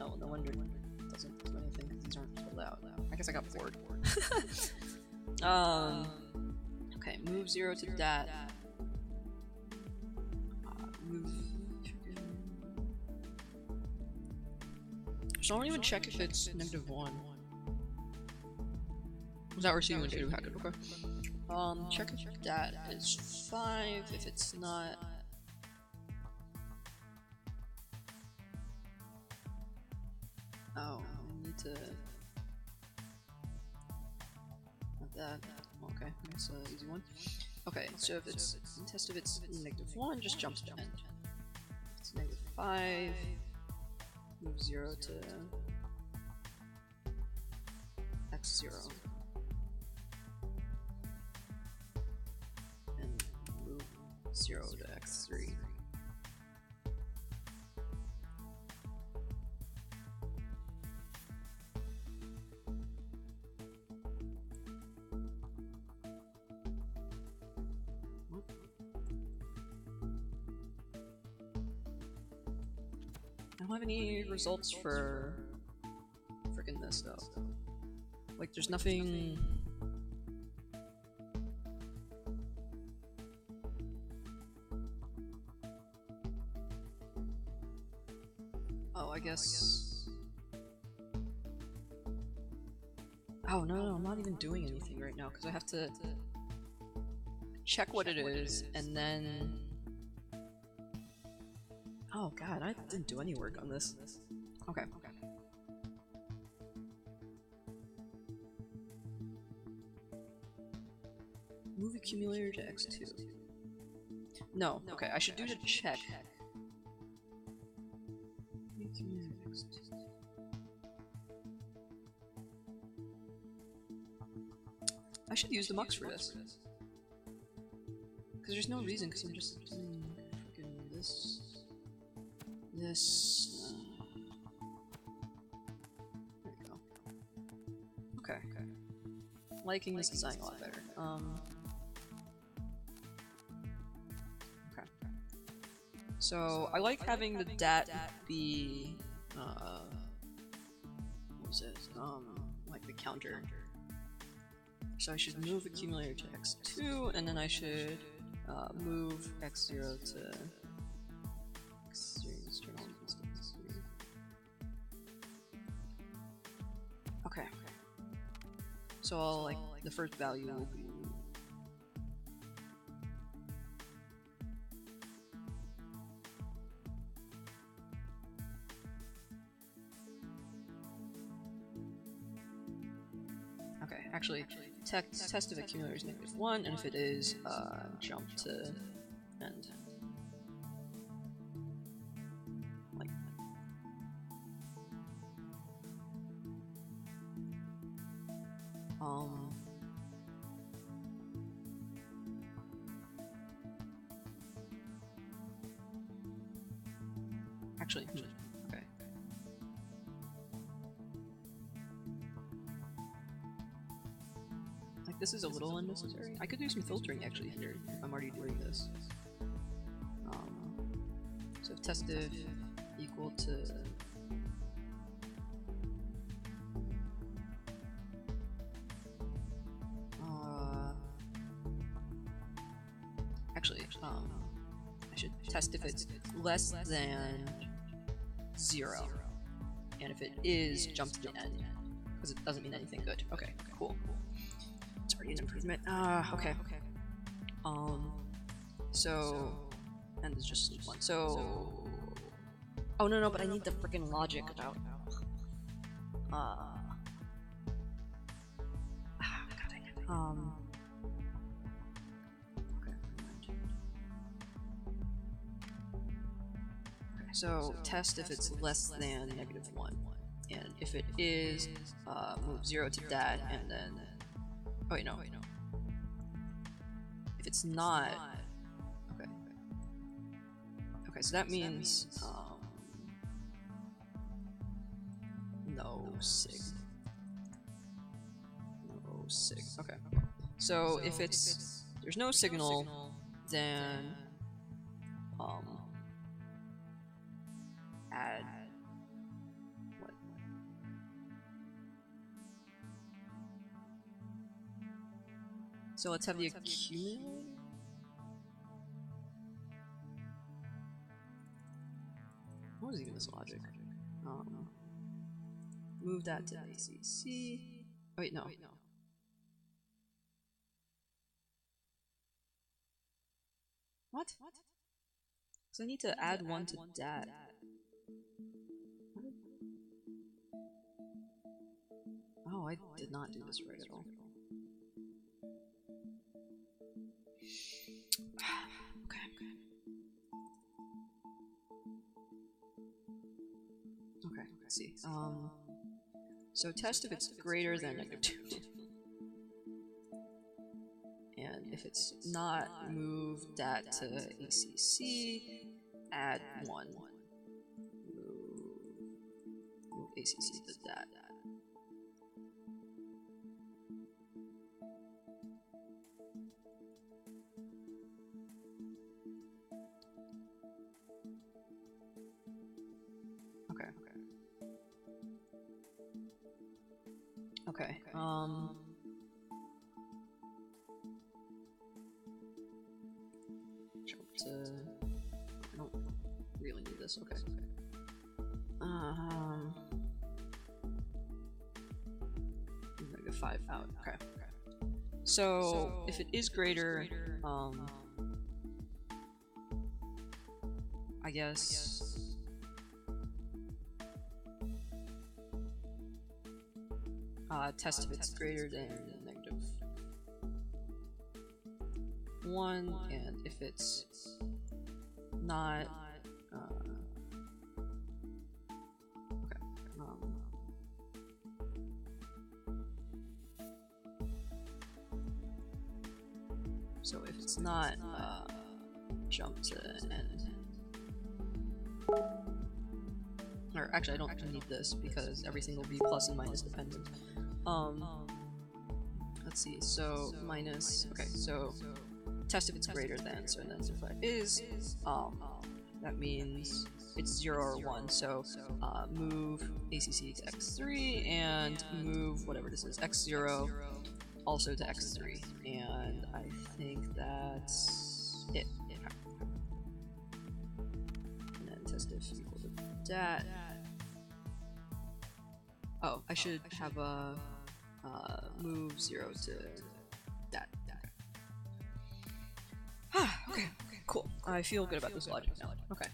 Oh, no wonder it doesn't do anything because these aren't filled out. I guess I got bored. Okay, move 0 to dat. Move. So I don't even check if it's -1. Was that receiving data packet? Okay. Check if that is 5. If it's not. Oh, I need to. Not that. Okay, that's an easy one. Okay, so if it's test if it's -1, just jump to end. It's -5. Move 0 to x0. And move 0 to x3. I don't have any results for freaking this though. Like, there's nothing. Oh, I guess. Oh no, I'm not even doing anything right now because I have to check what it is and then. Oh god, I didn't do any work on this. Okay. Move accumulator to x2. No, okay, I should do the check. I should use the mux for this. Because there's no reason, because I'm just doing freaking this. This. There we go. Okay. Liking this design a lot better. Okay. So I like having the dat be what was it? Like the counter. So I should move accumulator to x2, and then I should move x0 to x3. Okay. So I'll, like, the first value will be. Okay, actually, test if accumulator is -1, and if it is, jump to end. Like. Actually, okay. Like, this is a little unnecessary. I could do some filtering actually here if I'm already doing this. So if test if equal to actually, I should test if it's less than 0, and if it is, jump to the end, because it doesn't mean anything good. Okay, cool. It's already an improvement. Okay. So, and it's just one. So, oh no, but I need the freaking logic about. God dang it. So test if it's less than -1, and if it is, move 0 to dat, and then, oh wait, no. If it's not, Okay, so that means no sig. No sig. Okay. So if there's no signal, then add what? So let's have the accumulator. What was even this logic? Move that to ACC. Oh, wait, no. What? Because I need to add one to dat. Oh, I did not do this right at all. Okay, let's see. So test if it's greater than -2. And if it's not, move dat to ACC, add 1. Move ACC to dat. Okay, jump to... I don't really need this, okay. -5 out, okay. So, if it is greater, I guess... test if it's greater than -1, and if it's not, okay, so if it's not, jump to end. Or actually, I don't need this because everything will be plus and minus dependent. Let's see, so minus, okay, so test if it's greater than, so then if it is, that means it's 0 or 1, so move ACC to x3, and move whatever this is, x0 also to x3, and I think that's it. And then test if equal to dat. Oh, I should have a move 0 to dat. Okay, cool. I feel good about this logic now. Okay.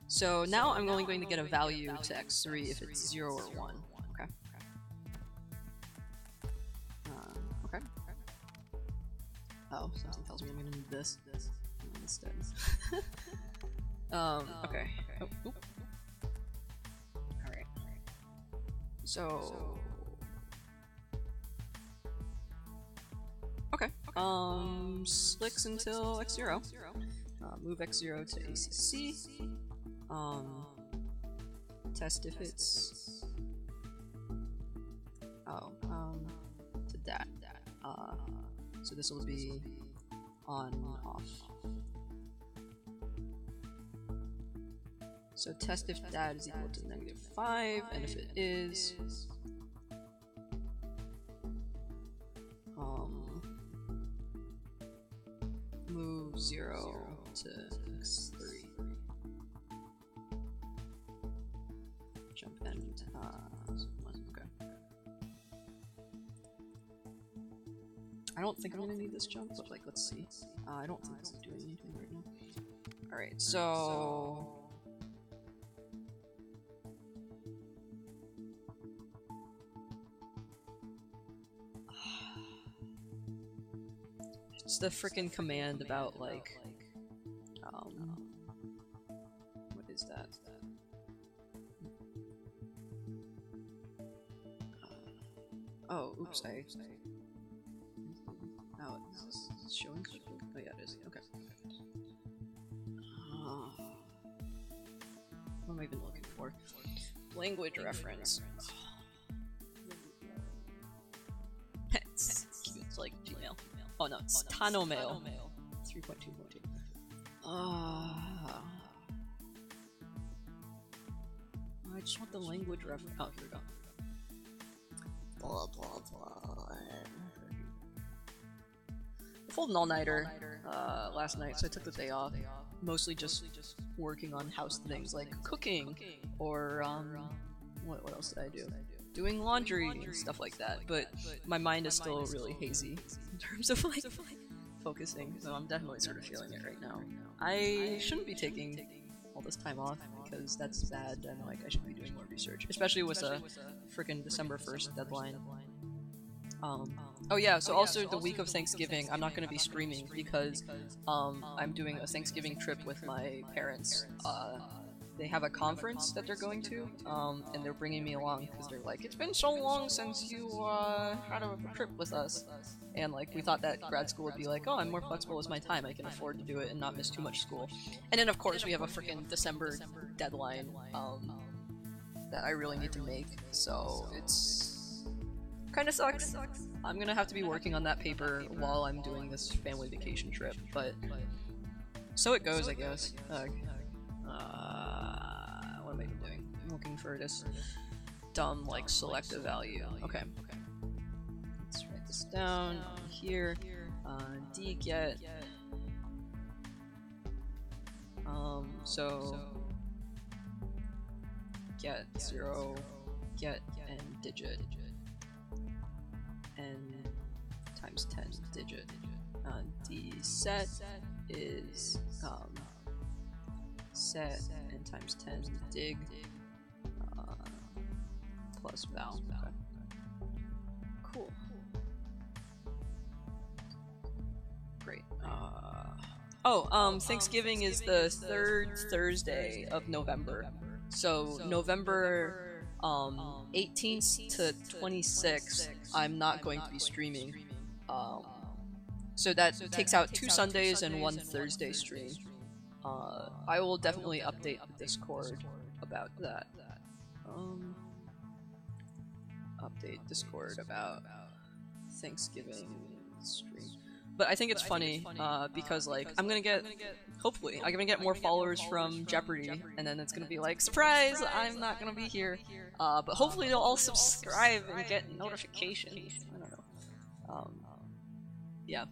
So now I'm only going to get a value to x3 if it's 0 or 1. Okay. Okay. Oh, something tells me I'm gonna need this instead. Okay. Oh, oop. Alright. So... okay. Slicks until x0. Move x0 to ACC. Test if it's... oh, to dat. So this will be on, off. So test if dat is equal to -5, and if it is, move 0 to x3. Jump end, 1, okay. I don't think I'm gonna need this jump, but like, let's see. I don't think this is doing anything right now. Alright, so... it's the frickin' command about, like, what is that? Oh, oops, oh, is this showing? Oh yeah, it is, okay. What am I even looking for? Language reference. It's cute, it's like Gmail. Oh no, it's Tanomail. 3.2.2. I just want the language reference. Oh, here we go. Blah blah blah. I pulled an all-nighter last night, so I took the day off. Mostly just working on house things like cooking, or what else did I do? Doing laundry and stuff like that. But my mind is still really hazy in terms of like focusing, so I'm definitely sort of feeling it right now. I shouldn't be taking all this time off because that's bad, and like I should be doing more research, especially with a freaking December 1st deadline. Oh yeah, so also the week of Thanksgiving, I'm not going to be streaming because I'm doing a Thanksgiving trip with my parents. They have a conference that they're going to, and they're bringing me along because they're like, it's been so long since you had a trip with us. And like, we thought that grad school would be like, oh, I'm more flexible with my time, I can afford to do it and not miss too much school. And then of course we have a freaking December deadline that I really need to make, so it's kind of sucks. I'm gonna have to be working on that paper while I'm doing this family vacation trip, but so it goes, I guess. What am I even doing? I'm looking for this dumb, like, selective value. Okay. Let's write this down here. D get. So get 0, get and digit. N times 10 digit. D set is set and times 10 dig plus val. Okay. Cool. Great. Thanksgiving is the 3rd Thursday of November. So November 18th to 26th, I'm not going to be streaming. So that takes out 2 Sundays and 1 Thursday stream. I will definitely update the Discord about that. Update Discord about Thanksgiving stream. But I think it's funny, because like, hopefully, I'm gonna get more followers from Jeopardy, and then it's gonna be like, surprise, I'm not gonna be here. But hopefully they'll all subscribe and get notifications. I don't know. Yeah.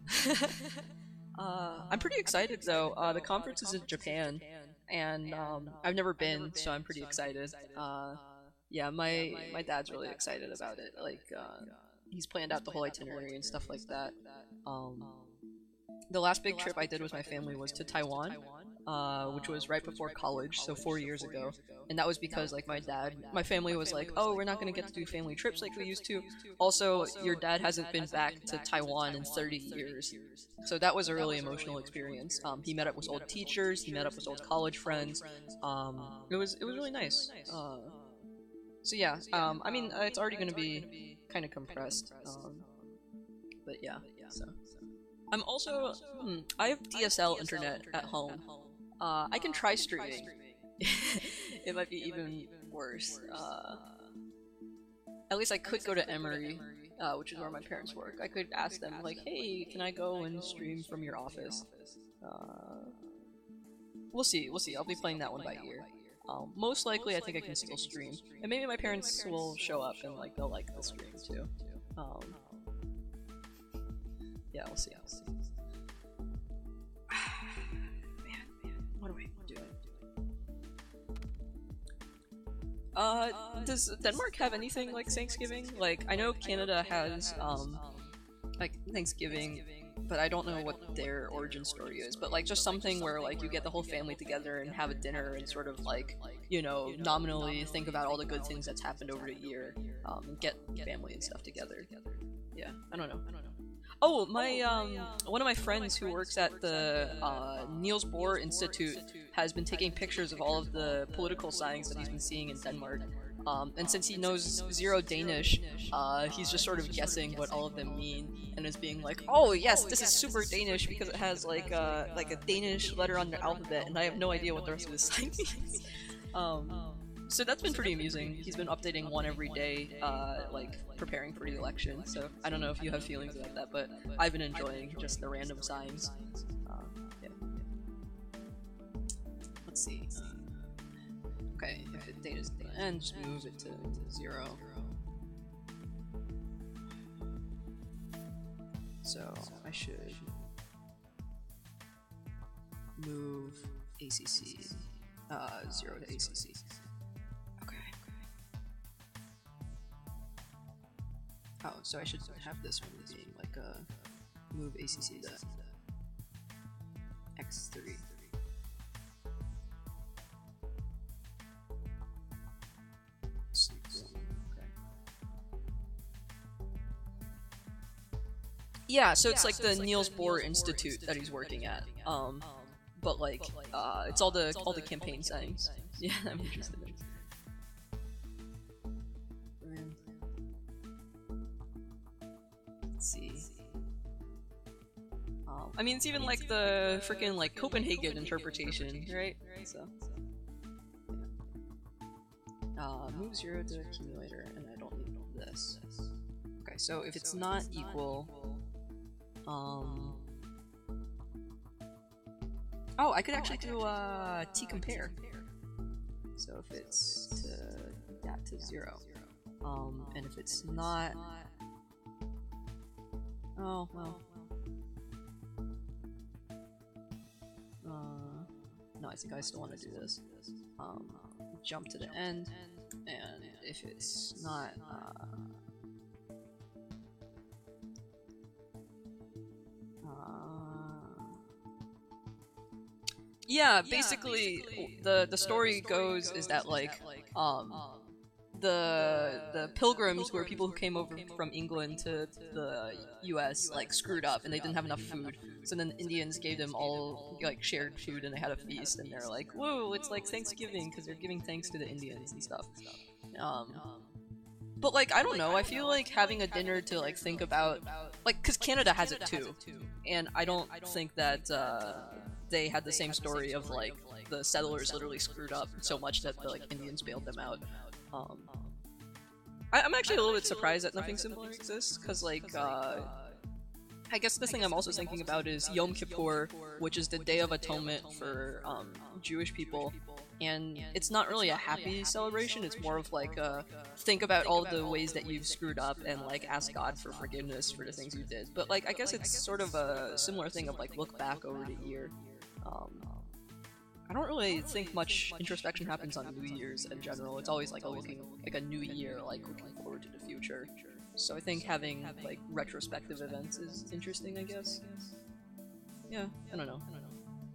I'm pretty excited though. The conference is in Japan, and I've never been, so I'm pretty excited. Yeah, my dad's really excited about it. Like, he's planned out the whole itinerary and stuff like that. The last big trip I did with my family was to Taiwan, which was right before college, so 4 years ago. And that was because, like, my family was like, oh, we're not gonna get to do family trips like we used to. Also, your dad hasn't been back to Taiwan in 30 years. So that was a really emotional experience. He met up with old teachers, he met up with old college friends. It was really nice. So yeah, I mean, it's already gonna be kind of compressed. But yeah, so. I'm also, I have DSL internet at home. I can try streaming. It might be even worse. At least I could go to Emory, which is where my parents work. I could ask them, like, hey, can I go and stream from your office? We'll see. I'll be playing that one by ear. Most likely, I think I can still stream. And maybe my parents will show up and, like, they'll like the stream, too. Yeah, we'll see. Man, what am I doing? Does Denmark have anything like Thanksgiving? Like, I know Canada has, like, Thanksgiving, but I don't know what their origin story is. But, like, just something where, like, you get the whole family together and have a dinner and sort of, like, you know, nominally think about all the good things that's happened over the year, and get family and stuff together. Yeah, I don't know. Oh, my, one of my friends who works at the, Niels Bohr Institute has been taking pictures of all of the political signs that he's been seeing in Denmark. And since he knows zero Danish, he's just sort of guessing what all of them mean, and is being like, oh yes, this is super Danish because it has, like a Danish letter on their alphabet, and I have no idea what the rest of this sign means. So that's been pretty amusing. He's been updating one every day, like preparing for the election. So I don't know if you have feelings about that, but I've been enjoying just the random signs. Yeah. Let's see. Okay, if the data's at the end, just move it to 0. So I should move ACC 0 to ACC. Okay. Oh, so I should have this one being like a move ACC to X3. Yeah, so it's like the Niels Bohr Institute that he's working at. But like, it's all the campaign settings. Yeah, I'm interested in. Let's see. I mean, it's even like the freaking like Copenhagen interpretation, right? So, move 0 to accumulator, and I don't need this. Okay, so if it's not equal. Oh, I could actually do t-compare. So if it's that to 0, and if it's not, oh well, no, I think I still want to do this. Jump to the end, and if it's not, yeah, basically the story goes is that like the pilgrims were people who came over from England to the US like screwed up and they didn't have enough food, so then the Indians gave them all like shared food and they had a feast and they're like, whoa, it's like Thanksgiving because they're giving thanks to the Indians and stuff. But like, I don't know, I feel like having a dinner to like think about, like, because Canada has it too, and I don't think that they had the same story of like the settlers literally screwed up so much that the like Indians bailed them out. I'm actually a little bit surprised that nothing similar exists, because like I guess the thing I'm also thinking about is Yom Kippur, which is the Day of Atonement for Jewish people, and it's not really a happy celebration, it's more of like a think about all the ways that you've screwed up and like ask God for forgiveness for the things you did. But like, I guess it's sort of a similar thing of like look back over the year. I don't really think much introspection happens on New Year's in general. It's always like a new year, like looking forward to the future. So I think having like retrospective events is interesting, I guess. Yeah, I don't know.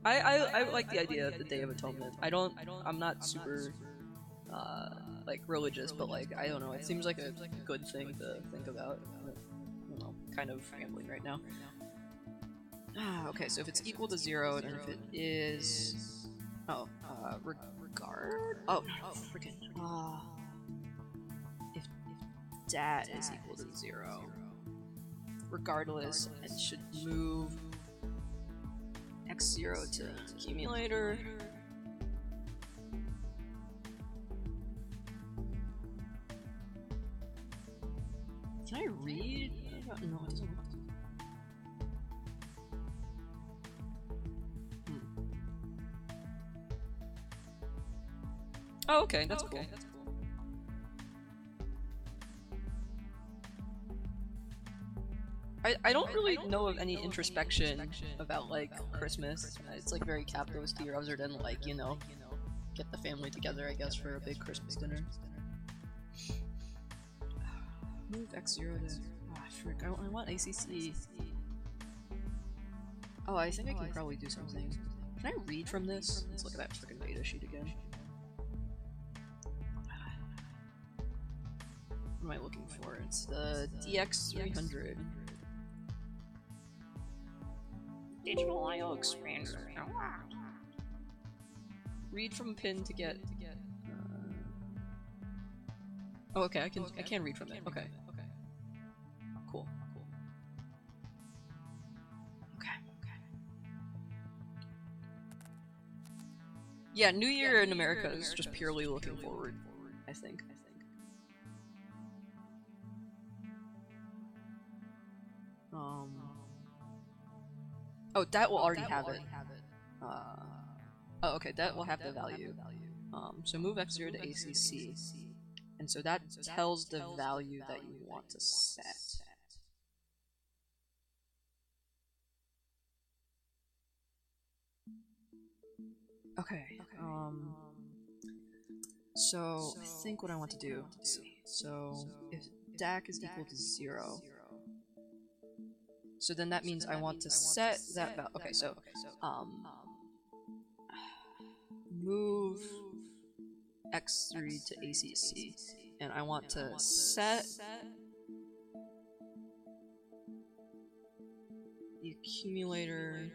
I like the idea of the Day of Atonement. I'm not super like religious, but like I don't know. It seems like a good thing to think about. I don't know, kind of rambling right now. Okay, so if it's equal to 0, and if it is, regard. Oh no, freaking. If that is equal to 0, regardless, it should move x0 to accumulator. Can I read? No, it doesn't. Oh, okay, that's cool. I don't really know of any introspection about like Christmas. It's like very capitalist here, other than like, you know, get the family together, I guess, for a big Christmas dinner. Move x0 to... Ah, frick, I want ACC. Oh, I think I can probably do something. Can I read from this? Let's look at that freaking data sheet again. What am I looking for? It's the DX300. Digital I/O expander. Read from pin to get. Oh, okay. I can read from it. Okay. Cool. Okay. Yeah, New Year in America is just purely looking forward, I think. Oh, that will already have it. Oh, okay, that will have the value. So move x0 to ACC, and so that tells the value that you want to set. Okay. So I think what I want to do. Let's see. So if DAC is equal to 0, so then that means I want to set that value. Okay, so move x3 to ACC, and I want to set the accumulator.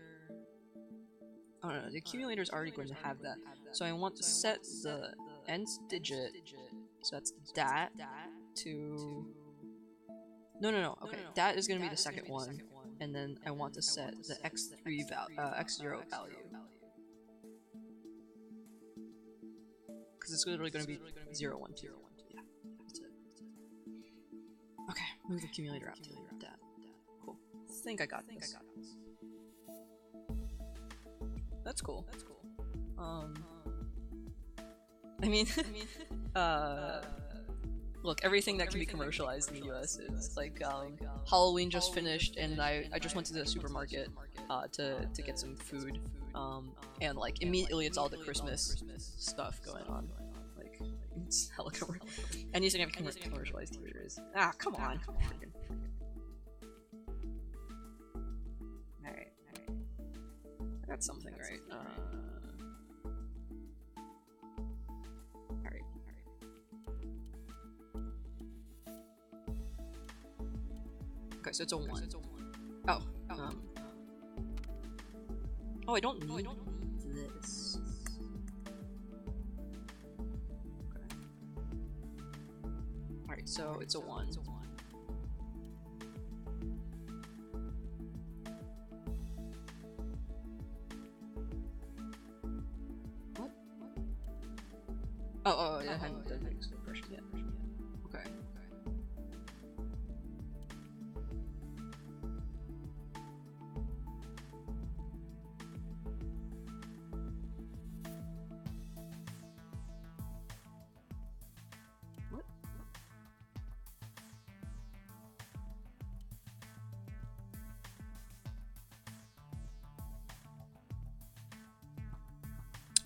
Oh no, the accumulator is already going to have that. So I want to set the nth digit, so that's dat, to... No, okay, that is going to be the second one, and then I want to set the x3 x0 value. Because it's literally going to be 0, 1, 2. Yeah, that's it. Okay, move the accumulator out to dat. Cool. I think I got this. That's cool. I mean, look, everything that can be commercialized in the US is like, Halloween just finished, and I just went to the supermarket to get some food, and like immediately it's all the Christmas stuff going on. Like, it's hella anything I've commercialized here is come on. Alright. I got something right. Alright. Okay, so it's a 1. Oh. Oh, I don't need this. Okay. Alright, so it's a 1. What? Oh, yeah, I hadn't done the expression yet. Okay. What?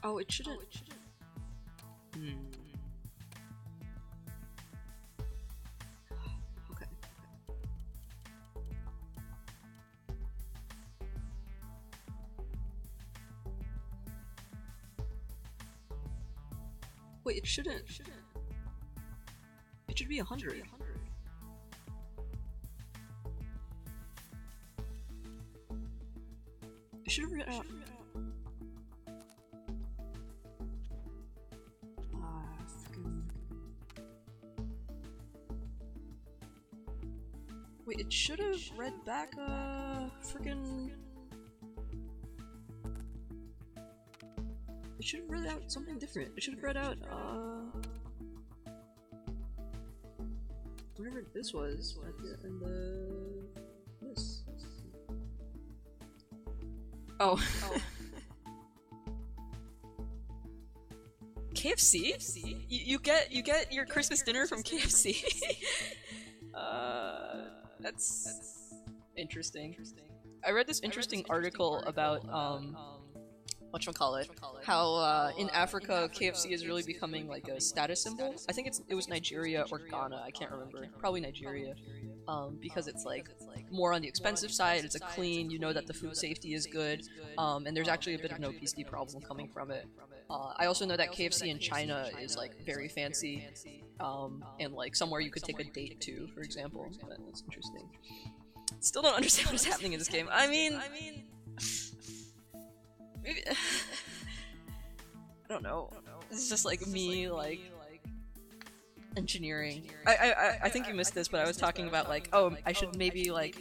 Oh, it shouldn't. Okay. Wait, it shouldn't. It should be 100. It should have read out. Wait, it should have read back freaking. It should have read out something different. It should have read out whatever this was and this. Oh. KFC? You get your Christmas dinner from KFC? That's interesting. I read this interesting article about whatchamacallit, how in Africa KFC is really becoming like a status symbol. I think it was Nigeria or Ghana, I can't remember. Probably Nigeria. Because it's like more on the expensive side, it's a clean, you know that the food safety is good, and there's actually a bit of an obesity problem coming from it. I also know that KFC in China is like very fancy, and like somewhere you could take a date to, for example. But that's interesting. Still don't understand what is happening in this game. I mean, maybe I don't know. It's just like me, like engineering. I think you missed this, but I was talking about like, oh, I should maybe like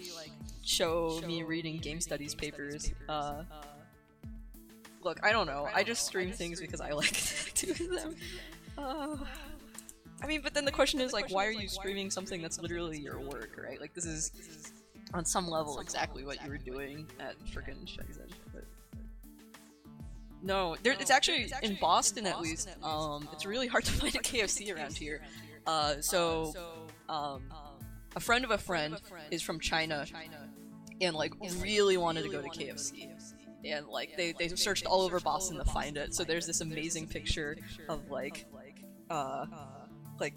show me reading game studies papers. look, I don't know. I just stream things because I like to do them. I mean, but then the question is, like, why are you streaming something that's literally your work, right? Like, this is, on some level, exactly what you were doing at frickin' Shenzhen. But... No, it's actually, in Boston at least, it's really hard to find a KFC around here. A friend of a friend is from China, and, like, really wanted to go to KFC. And, like, they searched all over Boston to find it, so there's this amazing picture of, like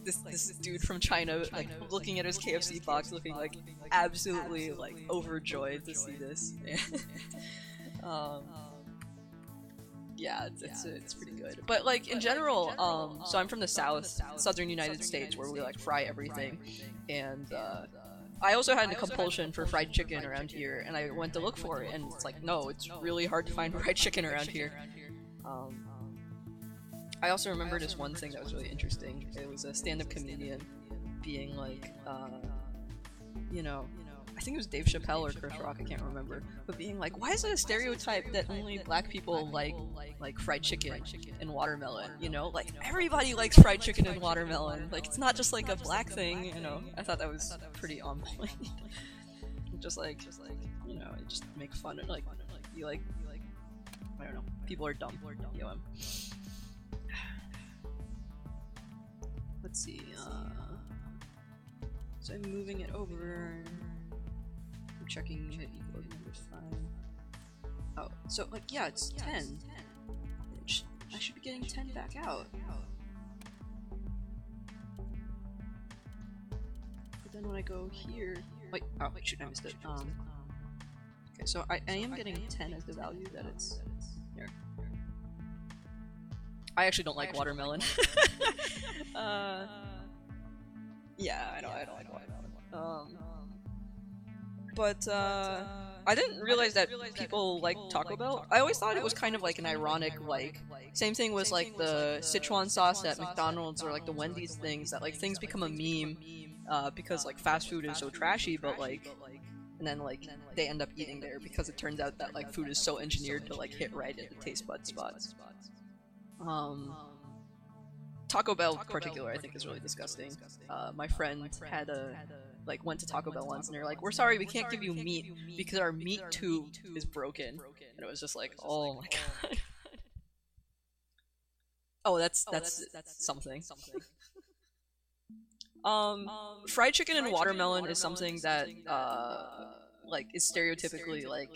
this dude from China, like, looking at his KFC box, looking, like, absolutely, like, overjoyed to see this. Yeah, it's pretty good. But, like, in general, so I'm from the southern United States, where we, like, fry everything, and, I also had a compulsion for fried chicken around here, and I went to look for it, and it's like, no, it's really hard to find fried chicken around here. I also remember this one thing that was really interesting. It was a stand-up comedian being like, you know, I think it was Dave Chappelle or Chris Rock, I can't remember, but being like, why is it a stereotype that only black people like fried chicken and watermelon, you know? Like, everybody likes fried chicken and watermelon. Like, it's not just like a black thing, you know? I thought that was pretty on point. just like, you know, just make fun of, like, you like, I don't know, people are dumb, BOM. Let's see, so I'm moving it over. I'm checking hit equals -5. Oh, so, like, yeah, it's 10. I should be getting 10 back out. But then when I go here, wait, oh, shoot, I missed it. Okay, so I am getting 10 as the value that it's here. I actually don't like watermelon. Yeah, I don't like watermelon. But I didn't realize that people like Taco Bell. I always thought it was kind of like an ironic, like, same thing was like the Sichuan sauce at McDonald's or like the Wendy's things, that like things become a meme because like fast food is so trashy, but like, and then like they end up eating there because it turns out that like food is so engineered to like hit right at the taste bud spots. Taco Bell in particular I think is really disgusting. My friend had went to Taco Bell once and they're like, we're sorry, we can't give you meat because our meat tube is broken. And it was just like, oh my god. Oh, that's something. Fried chicken and watermelon is something that like is stereotypically like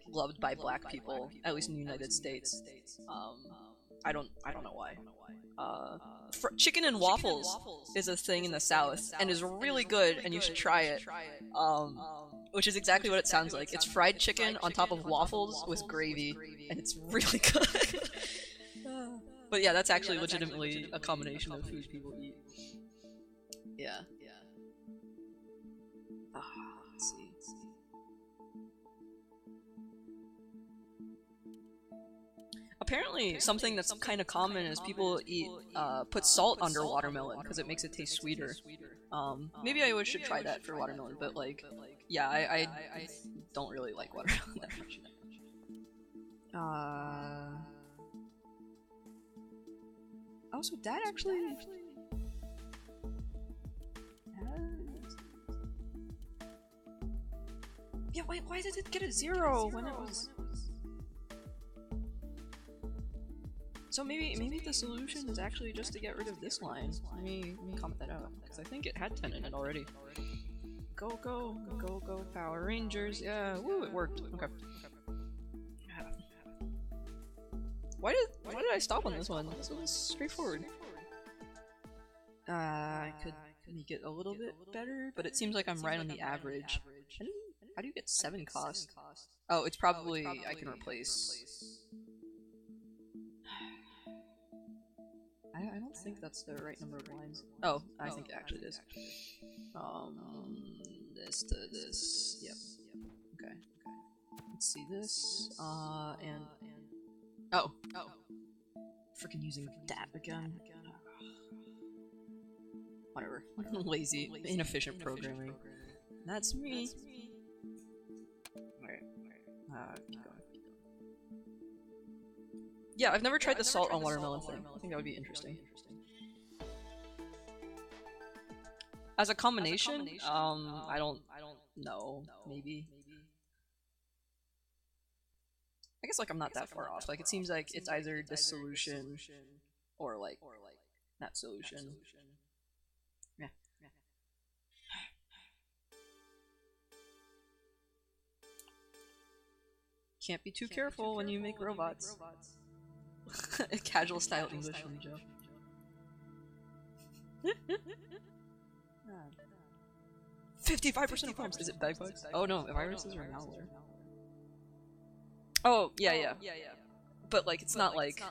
loved by black people, at least in the United States. I don't know why. Chicken and waffles is a thing in the South and is really good, and you should try it. Which is exactly what it sounds like. It's fried chicken on top of waffles with gravy, and it's really good. But yeah, that's actually legitimately a combination of food people eat. Yeah. Let's see. Apparently, something that's kind of common is people put salt under watermelon because it makes it taste sweeter. Maybe I should try that for watermelon, but like, yeah, I don't really like watermelon that much. Also, that actually yeah, why did it get a 0 when it was... So maybe the solution is actually just to get rid of this line. Let me comment that out, because I think it had 10 in it already. Go, Power Rangers! Yeah, woo, it worked. Okay. Why did I stop on this one? This one's straightforward. I could make it a little bit better, but it seems like I'm right on the average. How do you get 7 cost? Oh, it's probably I can replace. I don't think that's the right number of lines. Oh, I think it actually is. This to this. Yep. Okay. Let's see this. And oh, freaking using that again. Whatever. Lazy, inefficient programming. That's me. Alright. Keep going. Yeah, I've never tried the salt on watermelon thing. I think that would be interesting. As a combination, I don't know. Maybe. I guess like I'm not that far off. Like it seems like it's either this solution or like that solution. Yeah. Can't be too careful when you make robots. Casual style English from Joe. 55% of problems. Is it bug bugs? Oh no, viruses are malware. Oh yeah. But like it's not like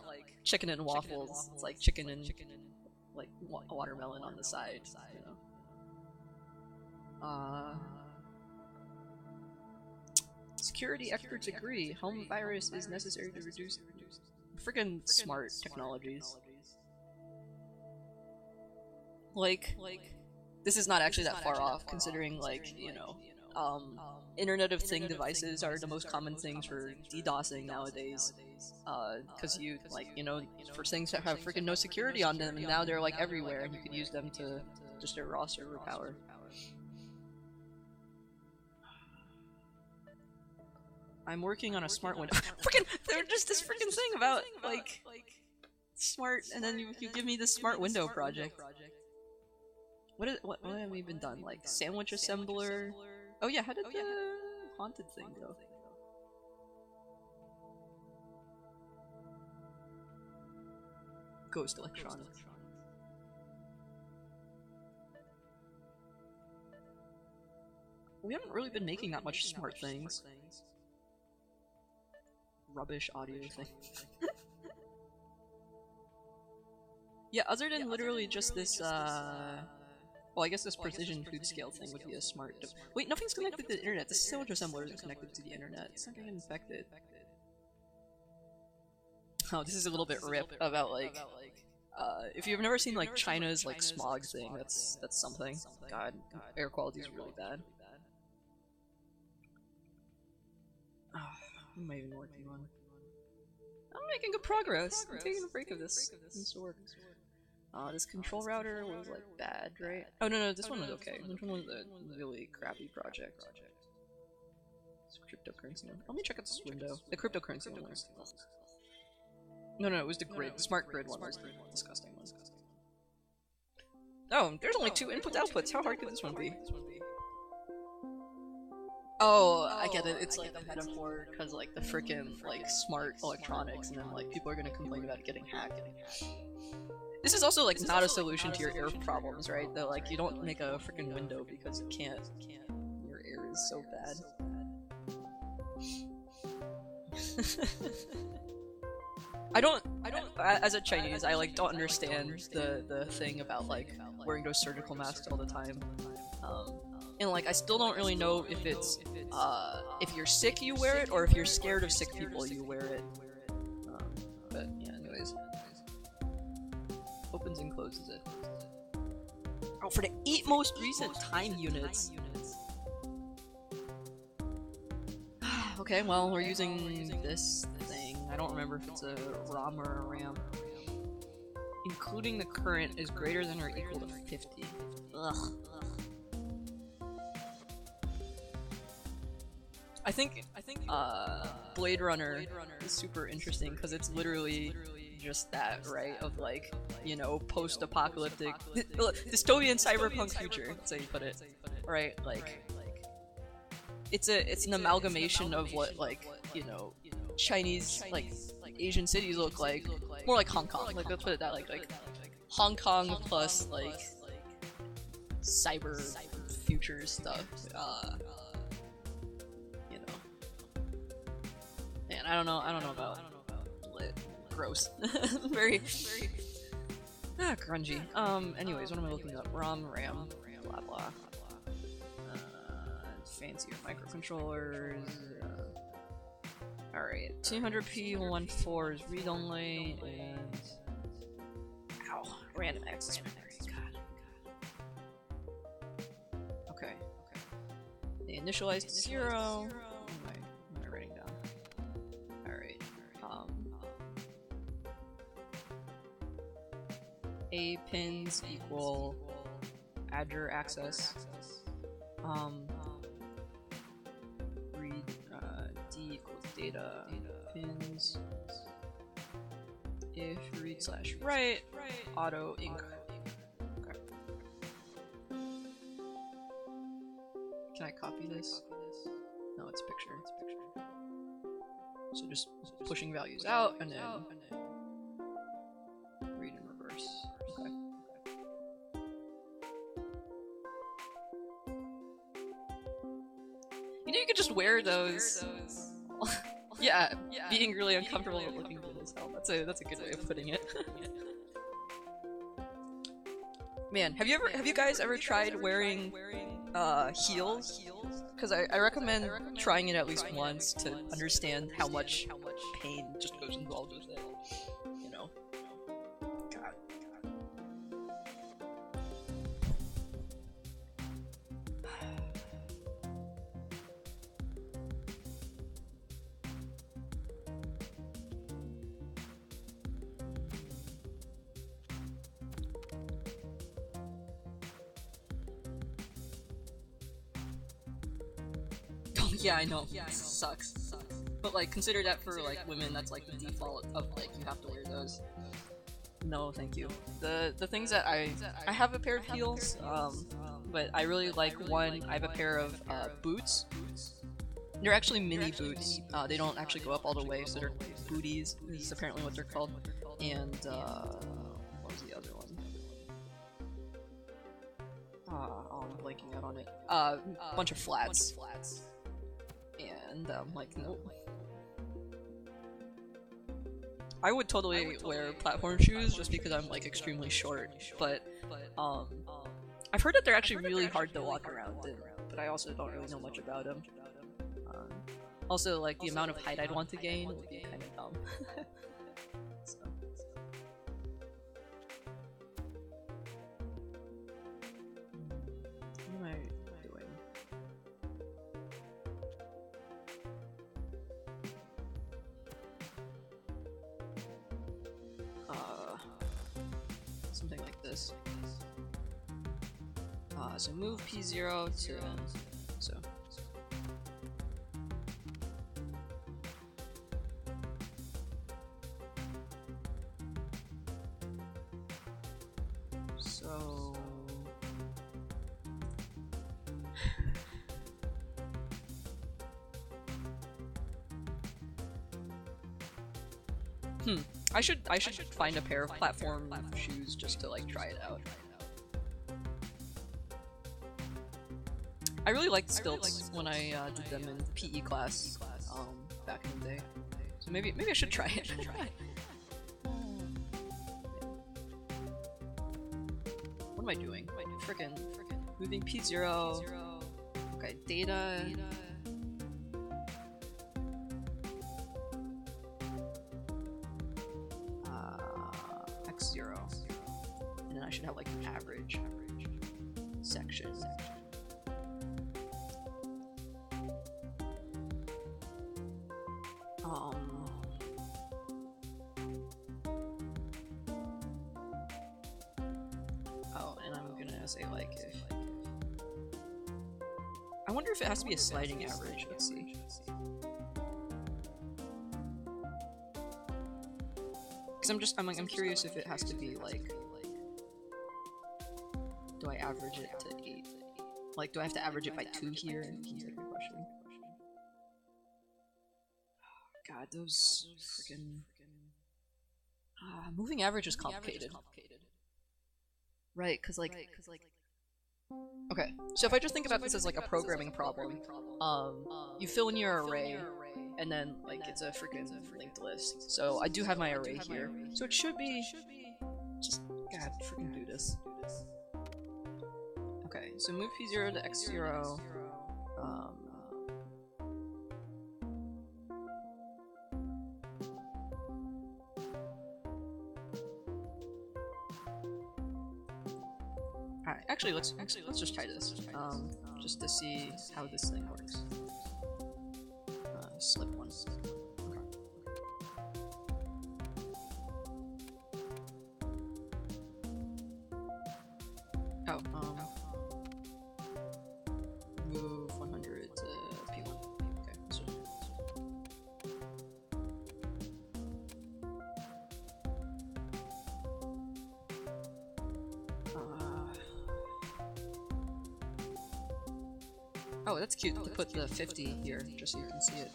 chicken and waffles. It's like chicken and like watermelon on the side. You know. Security experts agree. Home virus is necessary to reduce freaking smart technologies. Like this is not actually that far off, considering like you know, Internet of Thing devices are the most common things for DDoSing nowadays. Because you like you know for things that have freaking no security on them, and now they're like everywhere, and you could use them to just their raw server power. I'm working on a smart window. Freaking, there's just this freaking thing about like smart, and then you give me this smart window project. What have we even done? Like sandwich assembler. Oh yeah, how did the haunted thing go? Ghost electronics. We haven't really been making that much smart things. Rubbish audio thing. Yeah, other than literally just this, well, I guess this precision food scale thing would be a smart. Wait, nothing's connected to the internet. This sandwich assembler isn't connected to the internet. It's not getting infected. Oh, this is a little bit rip about like, if you've never seen like China's like smog thing, that's something. God, air quality is really bad. What am I even working on? I'm making good progress. I'm taking a break of this. This work. This control router was like bad, right? Oh no, this one was okay. Which one was a really crappy project? This cryptocurrency one. Let me check out this window. The cryptocurrency one was. No, it was the grid. The smart grid one was the disgusting one. Oh, there's only 2 input outputs. How hard could this one be? Oh, I get it. It's like a metaphor because like the frickin' like smart electronics, and then like people are gonna complain about it getting hacked. This is also like not a solution to your air problems, right? That like you don't make a frickin' window because you can't. Your air is so bad. I don't. As a Chinese, I like don't understand the thing about like wearing those surgical masks all the time. And like I still don't really know if it's if you're sick you wear it, or if you're scared of sick people you wear it. But yeah, anyways. Opens and closes it. Oh, for the 8 most recent time units. Okay, well we're using this thing. I don't remember if it's a ROM or a RAM. Including the current is greater than or equal to 50. Ugh. I think Blade Runner is super interesting because it's literally just that, right? Of like, you know, post-apocalyptic, dystopian cyberpunk future. That's how you put it, right? Like, it's an amalgamation of what like you know Chinese like Asian cities look like, more like Hong Kong. Like let's put it that like Hong Kong plus like cyber future stuff. Man, I don't know about lit. Gross. very grungy. Anyways, what am I looking up? ROM, RAM, blah blah. Fancier microcontrollers. Alright, 200p14 is read only, and ow, random access memory. God. Okay. They initialized to 0. A pins equal addr access. Read D equals data pins. If read/write auto inc. Okay. Can I copy this? No, it's picture. So just pushing values out and then read in reverse. Okay. You know, you could just wear those. Yeah, being really uncomfortable but looking good as hell. That's a good way of putting it. Man, have you guys ever tried wearing heels? Because I recommend trying it at least once to understand how much pain just goes involved with it. You know? God. Yeah, I know. Yeah, sucks. But like, consider that for like women, that's like the default of like you have to wear those. No, thank you. The things that I have a pair of heels, but I really like one. I have a pair of boots. They're actually mini boots. They don't actually go up all the way, so they're booties. This is apparently what they're called. And what was the other one? Oh, I'm blanking out on it. Bunch of flats. And like, nope. I would totally wear platform shoes just because I'm like extremely short, but I've heard that they're actually really hard to walk around in, but I also don't really know much about them. Also, like, the amount of height I'd want to gain would be kind of dumb. So. What am I doing? Something like this. So move P0 to so. So I should find a pair of platform shoes just to like try it out. I really liked stilts when I did them in PE class back in the day. So maybe I should try it. What am I doing? Frickin' moving P0. Okay, data. X0. And then I should have like an average section. Oh, and I'm gonna say like if I wonder if it has to be a sliding average. Let's see. Because I'm curious if it has to be like, do I average it to 8? Like, do I have to average it by 2 here? Is that your question? God, those freaking moving average is complicated. Right, because like, okay, so if I just think about this as like a programming problem, you fill in your array, and then like it's a freaking linked list. So I do have my array here, so it should be just God freaking do this. Okay, so move P0 to X0. Alright, actually let's just try this. Just to see how this thing works. Slip one. Okay. Oh, that's cute to put the 50 here, just so you can see it.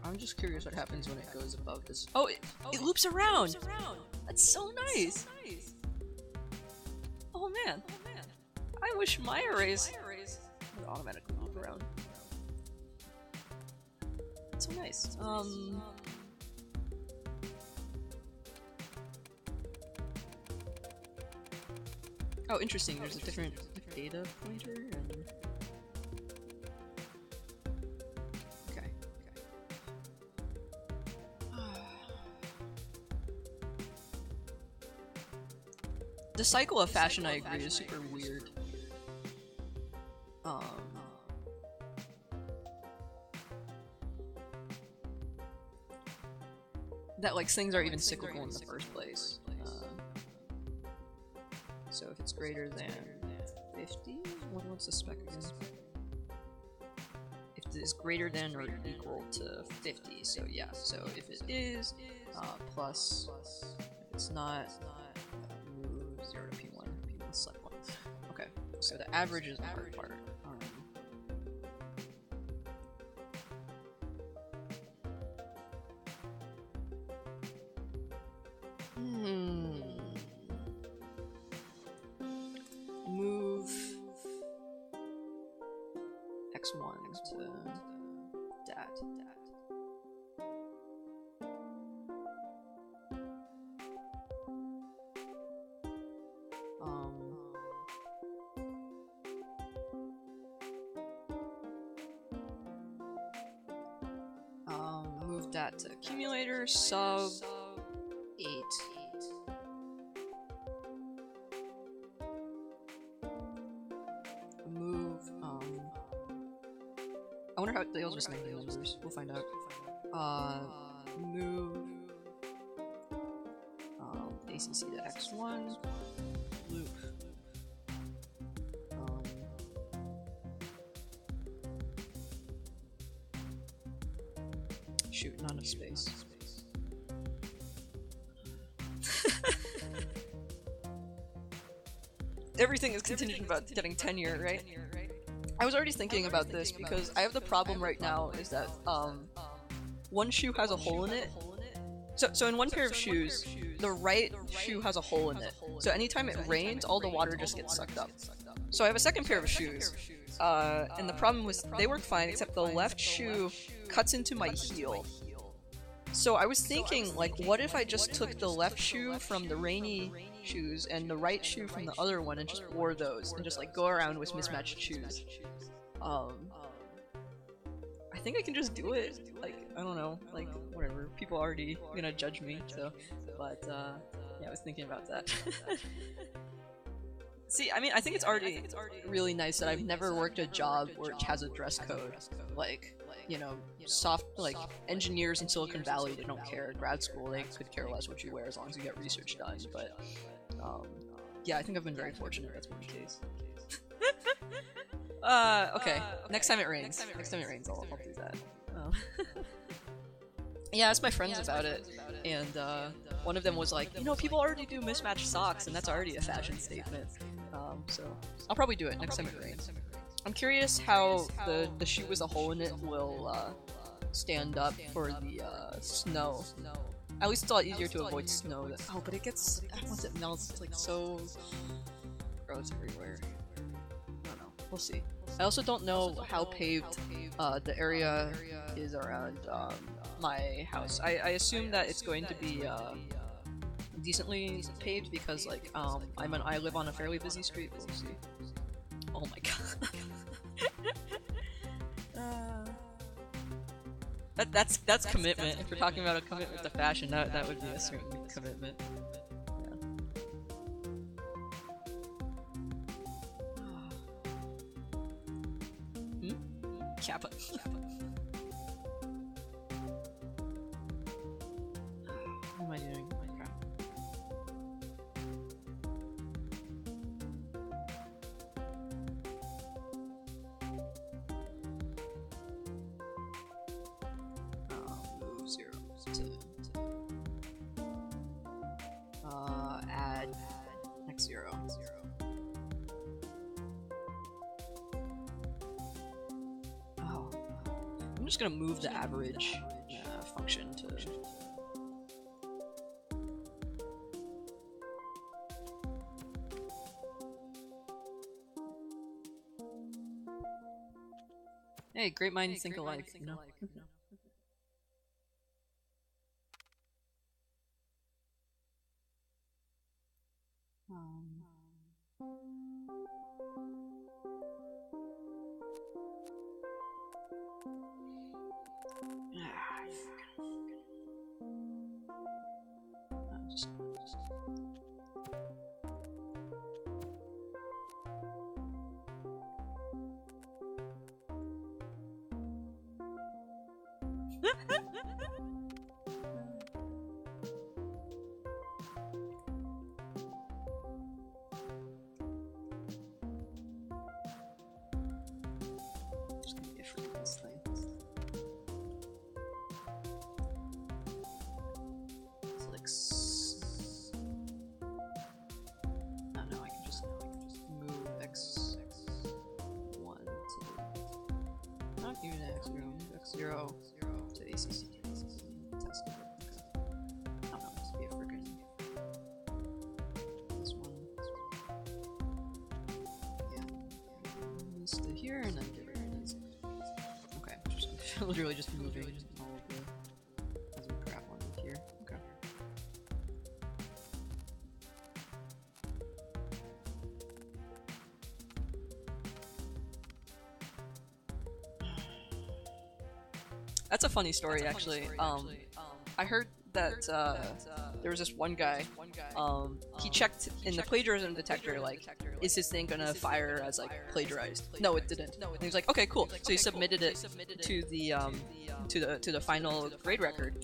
I'm just curious what happens when it goes above this. Oh, it loops around! That's so nice! Oh man! I wish my arrays would automatically loop around. That's so nice. Oh, interesting. There's a different data pointer and... Okay. The cycle of fashion, I agree, is super weird. That like things are even cyclical in the first place. So if it's greater than 50, what's the spec again? If it is greater than or equal to 50, so yeah. So if it is, plus, if it's not, move 0 to P1, P1 select 1. Okay, so the average is the hard part. Move X1 to dat. Move that to accumulator, sub 8. Move, I wonder how they'll just name the numbers. We'll find out. Move ACC to X1. Loop. Shoot, not enough space. Everything is contingent about getting tenure, right? I was already thinking about this because I have the problem right now is that one shoe has a hole in it. So in one pair of shoes, the right shoe has a hole in it. So anytime it rains, all the water just gets sucked up. So I have a second pair of shoes, and the problem was they work fine except the left shoe cuts into my heel. So I was thinking, like, what if I just took the left shoe from the rainy shoes and the right shoe from the other one and just wore those and just like go around with mismatched shoes. I think I can just do it. Like, I don't know, like whatever. People already gonna judge me, so but yeah, I was thinking about that. See, I mean, I think it's already really nice that I've never worked a job which has a dress code. Like, you know, like engineers in Silicon Valley, they don't care. Grad school, they could care less what you wear as long as you get research done. But yeah, I think I've been very fortunate that's been the case. Okay. Next time it rains. Next time it rains, I'll do that. Yeah, I asked my friends about it, and one of them was like, you know, people already do mismatched socks, and that's already a fashion statement. So I'll probably do it next time it rains. I'm curious how the shoe with a hole in it will stand up for the snow. At least it's a lot easier to avoid snow. Oh, but it gets, once it melts, it's like so gross everywhere. I don't know. We'll see. I also don't know how paved the area is around my house. I assume that it's going to be decently paved because, like, I live on a fairly busy street. We'll see. Oh my god. That's commitment. If we're talking about a commitment to fashion, that would be a certain commitment. Yeah. Kappa. What am I doing? Move 0 to add X0. just gonna move the average function to. Hey, great minds think alike, you know? X0 to ACC. Test it. I don't know, this would be a friggin' this one. Yeah. This to here and then get rid of this. Okay, just literally just moving all of the as we grab one with here. Okay. That's a funny story, actually. I heard that there was this one guy. He checked in the plagiarism detector, like, is his thing gonna fire as like plagiarized? No, it didn't. And he was like, okay, cool. So he submitted it to the final grade record.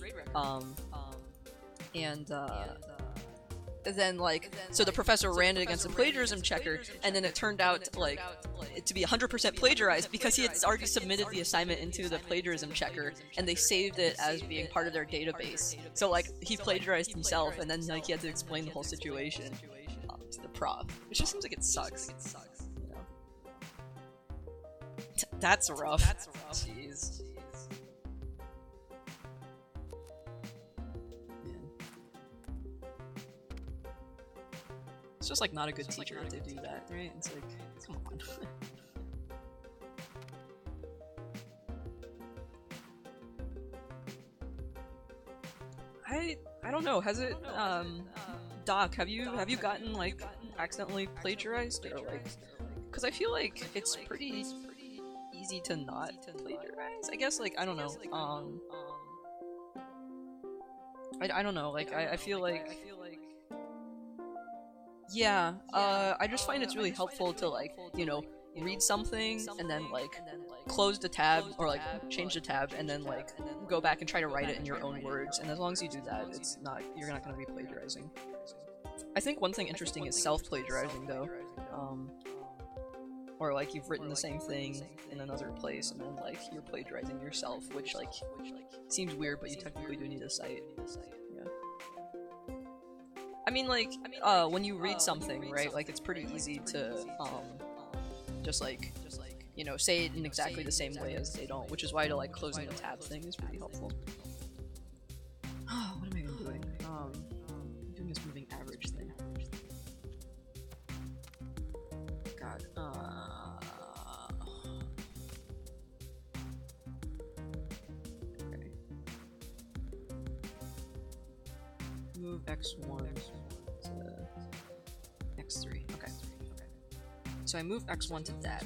And then like, so the professor ran it against the plagiarism checker, and then it turned out like it to be 100% plagiarized because he had already submitted the assignment into the plagiarism checker, and they saved it as being part of their database. So like he plagiarized himself, and then like he had to explain the whole situation to the prof, which just seems like it sucks. You know? That's rough. Jeez. It's just like not a good teacher to do that, right? It's like, come on. I don't know. Has it Doc, have you gotten like accidentally plagiarized or like, because I feel like it's pretty easy to not plagiarize. I guess like I don't know. I don't know. Like I feel like. Yeah, I just find it's really helpful to like, you know, read something and then like close the tab or like change the tab and then like go back and try to write it in your own words, and as long as you do that, it's not, you're not going to be plagiarizing. I think one thing interesting is self-plagiarizing though, or like you've written the same thing in another place and then like you're plagiarizing yourself, which like seems weird, but you technically do need a cite. I mean, like, when you read something, right, like, it's pretty easy to, just like, you know, say it in exactly the same way as they don't, which is why, like, closing the tab thing is pretty helpful. What am I even doing? I'm doing this moving average thing. God, okay. Move x1 to x3. Okay. So I move x1 to that.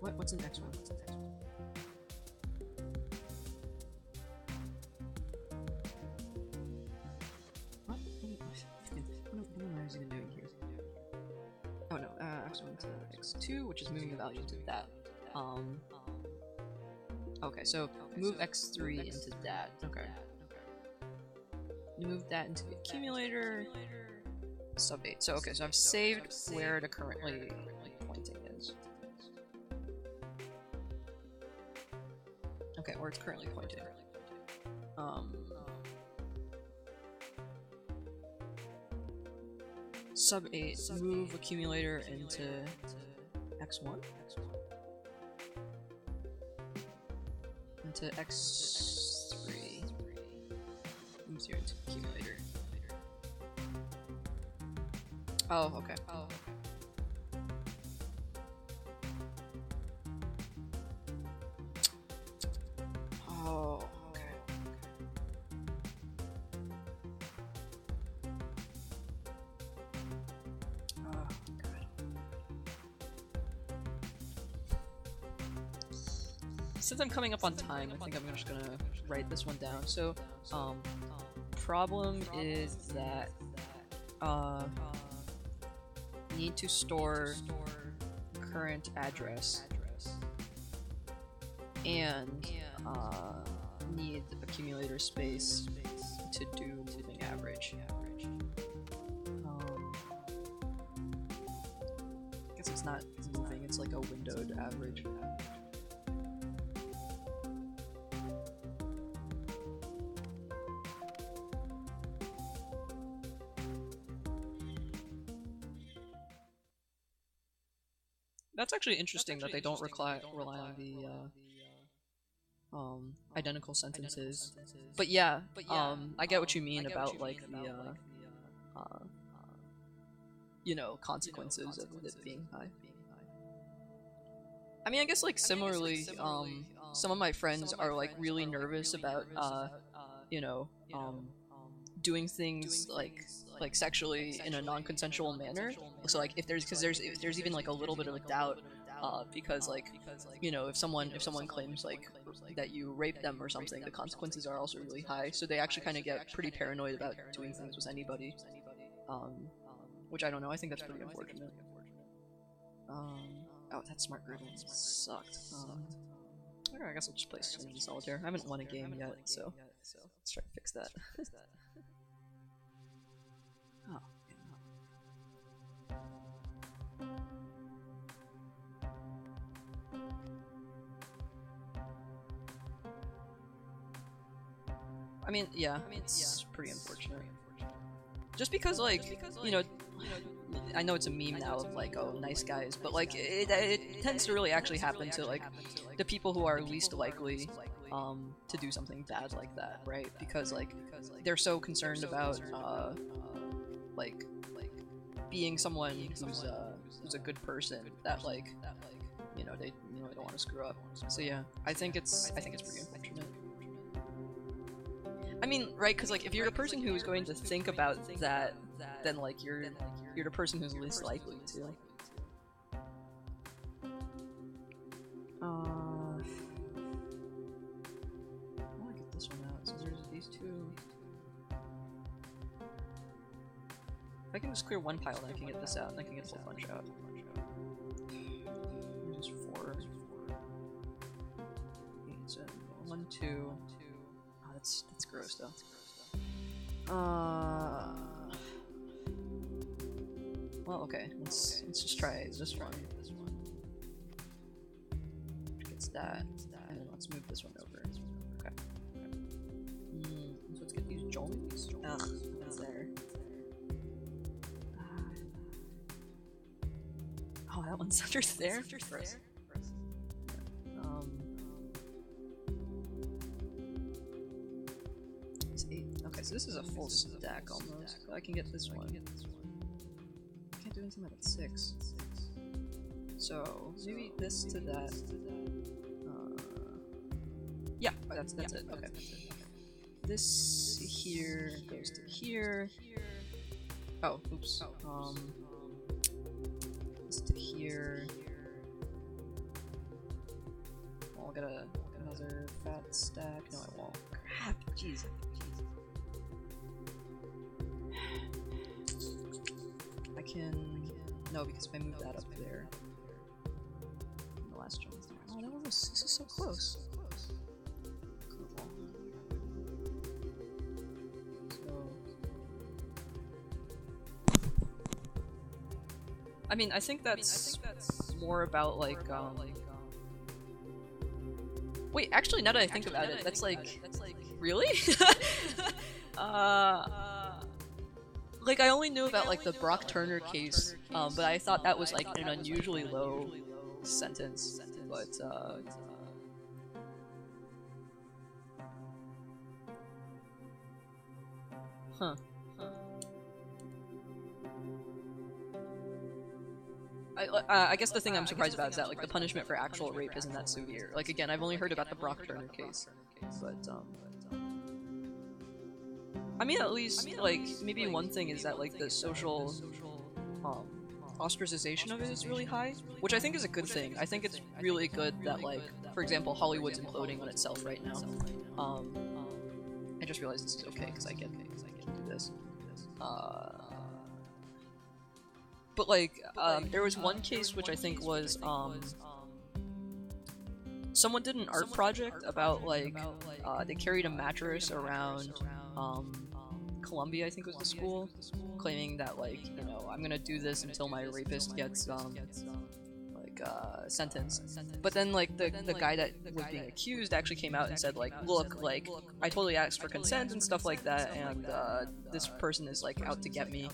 What's in x1? What am I even doing here? Oh no, x1 to x2, which is moving the value to that. Okay, so move x3 into that. Okay. You move that into the accumulator. Sub 8. So okay, so I've saved where the currently pointing is. Okay, where it's currently pointing. Sub 8. Move accumulator into X1 into X3. Moves here into accumulator. Oh, okay. Oh, okay. Oh, God. Since I'm coming up on time, I think I'm just gonna write this one down. So, problem is that, need to store current address and need accumulator space to do moving average. I guess it's not moving, it's like a windowed average. That's actually interesting that they don't rely on the identical sentences. But yeah, I get what you mean about like the you know, consequences of it being high. I mean, I guess like similarly, some of my friends are like really nervous about you know, doing things like sexually in a non-consensual manner. So like if there's even like a little bit of a doubt, because like, you know, if someone claims like that you raped them or something, the consequences are also really high. So they actually kind of get pretty paranoid about doing things with anybody, which I don't know. I think that's pretty unfortunate. Oh, that smart ribbon sucked. Okay, I guess I'll just play Shenzhen Solitaire. I haven't won a game yet, so let's try to fix that. Oh. I mean, yeah, it's pretty unfortunate. Just because, like, you know, I know it's a meme now of like, oh, nice guys, but like, it tends to really actually happen to like the people who are least likely to do something bad like that, right? Because like they're so concerned about like being someone who's a good person that like, you know, they don't want to screw up. So yeah, I think it's pretty unfortunate. I mean, right? Because like if you're the person who's going to think about that, then like you're the person who's least likely to. I want to get this one out. So there's these two. If I can just clear one pile, then I can get this out, and I can get a whole bunch out. Just 4. 8, 7, 1, 2. Oh, that's gross though. Well, okay. Let's just try this one. Gets that, and then let's move this one over. Okay. So let's get these joints. Ugh, that's there. Oh, that one's under there. Gross. It's 8. Okay, so this is a full stack almost. I can get this one. Can't do anything about 6. So maybe this to that. Yeah, that's it. Okay. This here goes to here. Oh, oops. This to here. I'll get another fat stack. No, I won't. Crap. Jeez. I can. No, because if I move that up there. The last jump. Oh, that was. This is so close. Cool. So. I mean, I think that's more about like. Wait, actually, now that I think about it, that's like. Really? Like, I only knew about like the Brock Turner case, but I thought that was like an unusually low sentence, but huh. I guess the thing I'm surprised about is that like the punishment for actual rape isn't that severe. Like again, I've only heard about the Brock Turner case, but I mean at least like maybe one thing is that like the social ostracization of it is really high, which I think is a good thing. I think it's really good that like, for example, Hollywood's imploding on itself right now. I just realized this is okay because I can do this. But like, there was one case which I think was, someone did an art project about like, they carried a mattress around, Columbia, I think was the school, claiming that like, you know, I'm gonna do this until my rapist gets, sentenced. But then like the guy that was being accused actually came out and said like, look, like I totally asked for consent and stuff like that, and this person is like out to get me,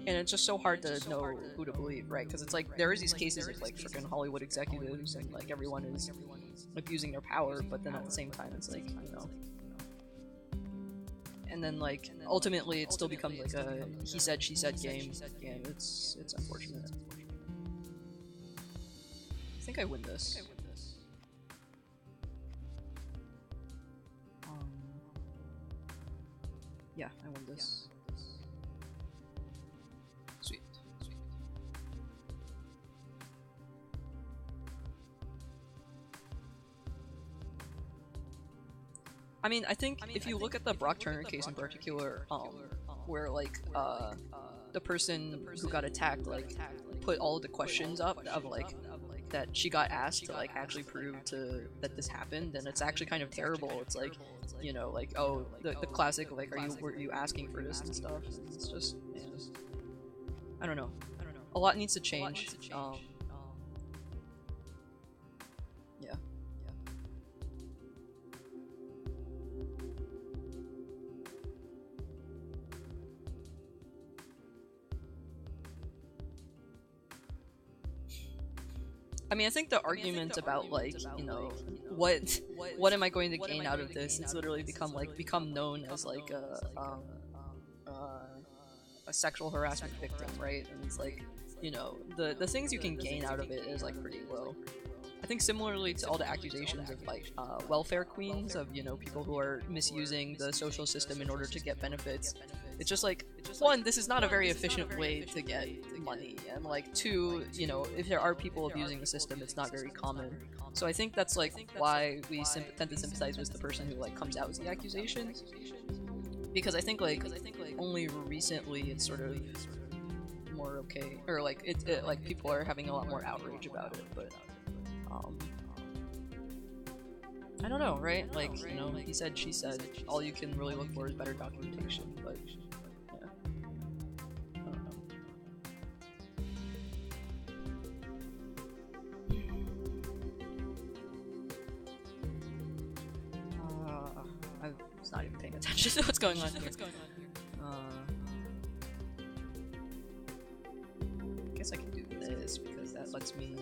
and it's just so hard to know who to believe, right? Because it's like there is these cases of like freaking Hollywood executives and like everyone is abusing their power, but then at the same time it's like, you know, and then like ultimately it still becomes like a he said she said game, and it's unfortunate. I think I win this. Yeah, I win this. Sweet. I mean, I think if you look at the Brock Turner case in particular, where like the person who got attacked like put all of the questions up of like that she got asked to like actually prove that this happened, and it's actually kind of terrible. It's like, you know, like, oh, the classic like, were you asking for this and stuff. It's just, man, I don't know. A lot needs to change. Yeah. I mean, I think the argument about like, you know, what am I going to gain out of this? It's literally become known as like a sexual harassment victim, right? And it's like, you know, the things you can gain out of it is like pretty low. I think similarly to all the accusations of like welfare queens, of, you know, people who are misusing the social system in order to get benefits. It's just like, one, this is not a very efficient way to get money, and like two, you know, if there are people abusing the system, it's not very common. So I think that's like why we tend to sympathize with the person who like comes out with the accusations, because I think like only recently it's sort of more okay, or like it like people are having a lot more outrage about it, but I don't know, right? Like, you know, he said, she said, all you can really look for is better documentation, but yeah. I don't know. I was not even paying attention to what's going on here. I guess I can do this because that lets me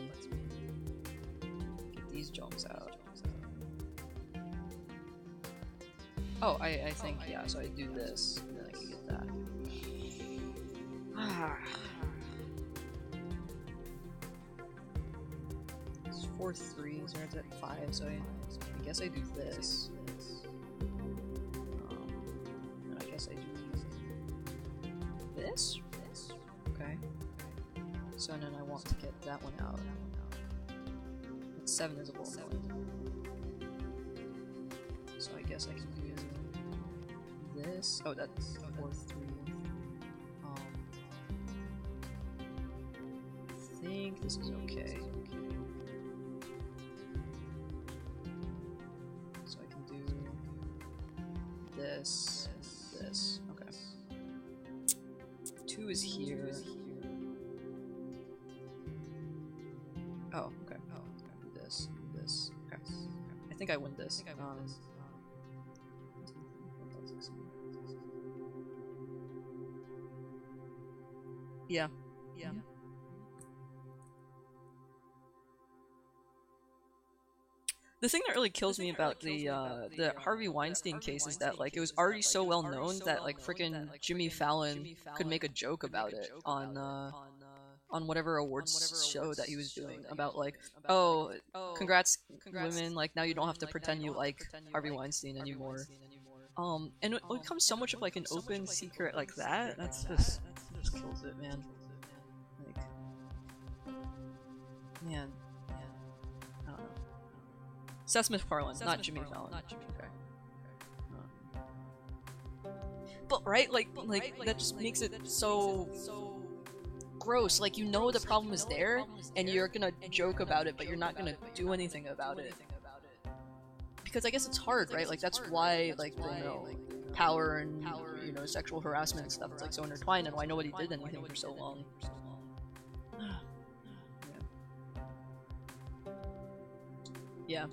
get these jumps out. Oh, I think, yeah, so I do this, and then I can get that. It's 4 3s, or it's at 5, so I guess I do this. And I guess I do this? Okay. So then I want to get that one out. It's 7 is a little annoying. So I guess I can do this. Oh, that's 4 3. I think this is okay. So I can do this and this. Okay. 2 is here. Oh, okay. This. Okay. I think I win this. Yeah. The thing that really kills me about the Harvey Weinstein case is that like it was already so well known that like freaking Jimmy Fallon could make a joke about it on whatever awards show that he was doing about like, oh, congrats women, like now you don't have to pretend you like Harvey Weinstein anymore. And when it becomes so much of like an open secret like that, that's just kills it, man. Like, man. I don't know. Seth MacFarlane, not Jimmy Fallon. Okay. But right, like that just makes it so gross. Like, you know the problem is there, and you're gonna joke about it, but you're not gonna do anything about it. Because I guess it's hard, right? Like, that's why, like, you know, power and, you know, sexual harassment and stuff is, like, so intertwined, and why nobody did anything for so long. Yeah.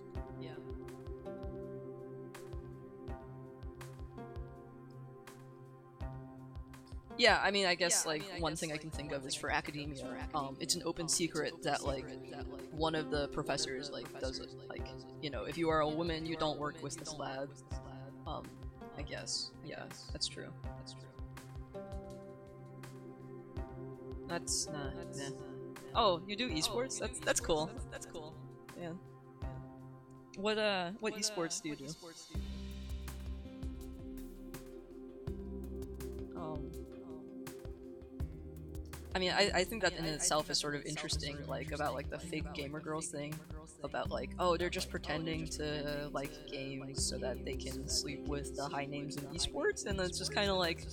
Yeah, I mean, I guess, like, one thing I can think of is for academia, it's an open secret that, like, one of the professors, like, does it, like, you know, if you are a woman, you don't work with this lab, I guess, yeah, that's true. That's not, nah. Oh, you do esports? That's cool. Yeah. What esports do you do? I mean, I think that in itself is sort of interesting, like, about, like, the fake gamer girls thing, about, like, oh, they're just pretending to like games so that they can sleep with the high names in esports, and it's just kind of like,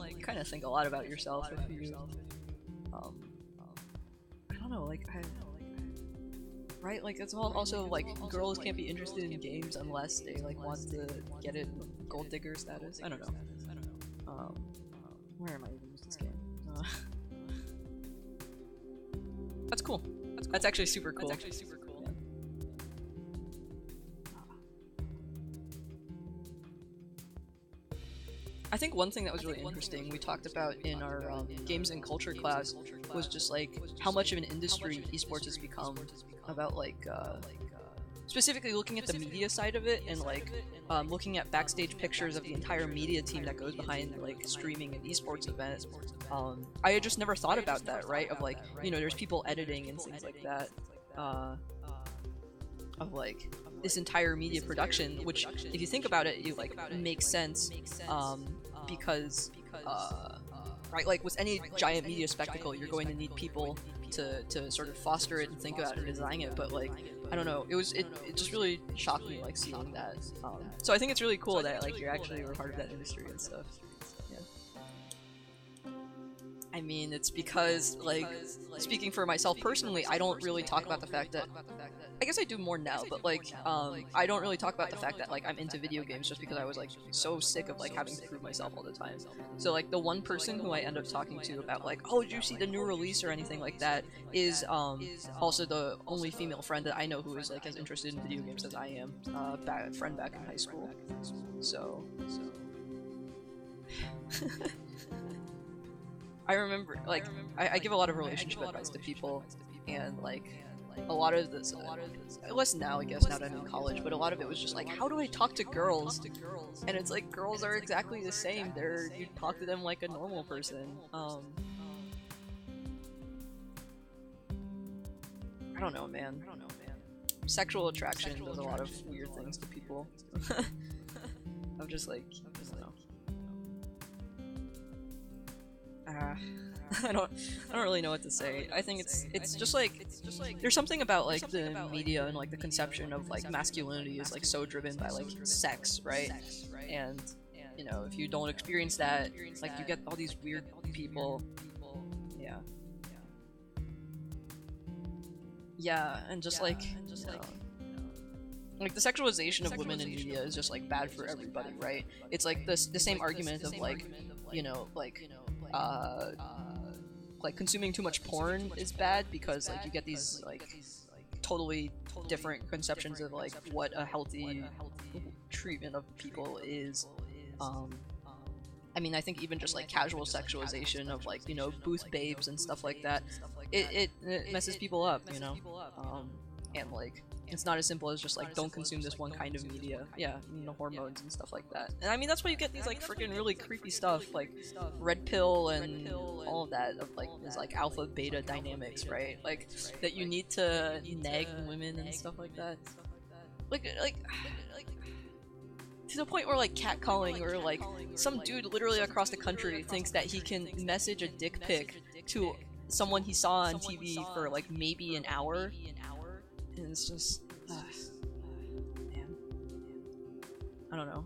you kind of think a lot about yourself if you, I don't know, like, right, like, it's also, like, girls can't be interested in games unless they, like, want to get it gold digger status, I don't know, where am I even with this game? That's cool. That's actually super cool. Yeah. I think one thing that was really interesting we talked about in our games and culture class was just like how much of an industry esports has become, about like specifically looking at the media side of it, and like looking at backstage pictures of the entire media team that goes behind like streaming an esports event. I had just never thought about that, right? Of like, you know, there's people editing and things like that, of like this entire media production, which if you think about it, it like makes sense, because right, like with any giant media spectacle, you're going to need people to sort of foster it and think about it and design it, but like, I don't know, it just really shocked me, like, seeing that, so I think it's really cool that like you're actually a part of that industry and stuff. I mean, it's because, like, speaking for myself personally, I don't really talk about the fact that, I guess I do more now, but, like, I don't really talk about the fact that, like, I'm into video games just because I was, like, so sick of, like, having to prove myself all the time. So, like, the one person who I end up talking to about, like, oh, did you see the new release or anything like that, is, also the only female friend that I know who is, like, as interested in video games as I am, friend back in high school. So... I remember, like, I give a lot of relationship advice to people, and, like, a lot of this, less now, I guess, now that I'm in college, but a lot of it was just like, how do I talk to girls? And it's like, girls are exactly the same, you talk to them like a normal person. I don't know, man. Sexual attraction does a lot of weird things to people. I'm just like, I don't know. I don't really know what to say. I think it's just like there's something about like the media and like the conception of like masculinity is like so driven by like sex, right? And you know, if you don't experience that, like you get all these weird people. Yeah, and just like, you know, like the sexualization of women in media is just like bad for everybody, right? It's like the same argument of like, you know, like consuming too much porn is bad because like you get these like totally different conceptions of like what a healthy treatment of people is. I mean, I think even just like casual sexualization of like, you know, booth babes and stuff like that, it messes people up, you know. and like it's not as simple as just like don't consume this one kind of media. Yeah, you know, hormones and stuff like that. And I mean that's why you get these like freaking really creepy stuff like red pill and all of that of like these like alpha beta dynamics, right? Like that you need to nag women and stuff like that. Like to the point where like catcalling or like some dude literally across the country thinks that he can message a dick pic to someone he saw on TV for like maybe an hour. And it's just, man. I don't know.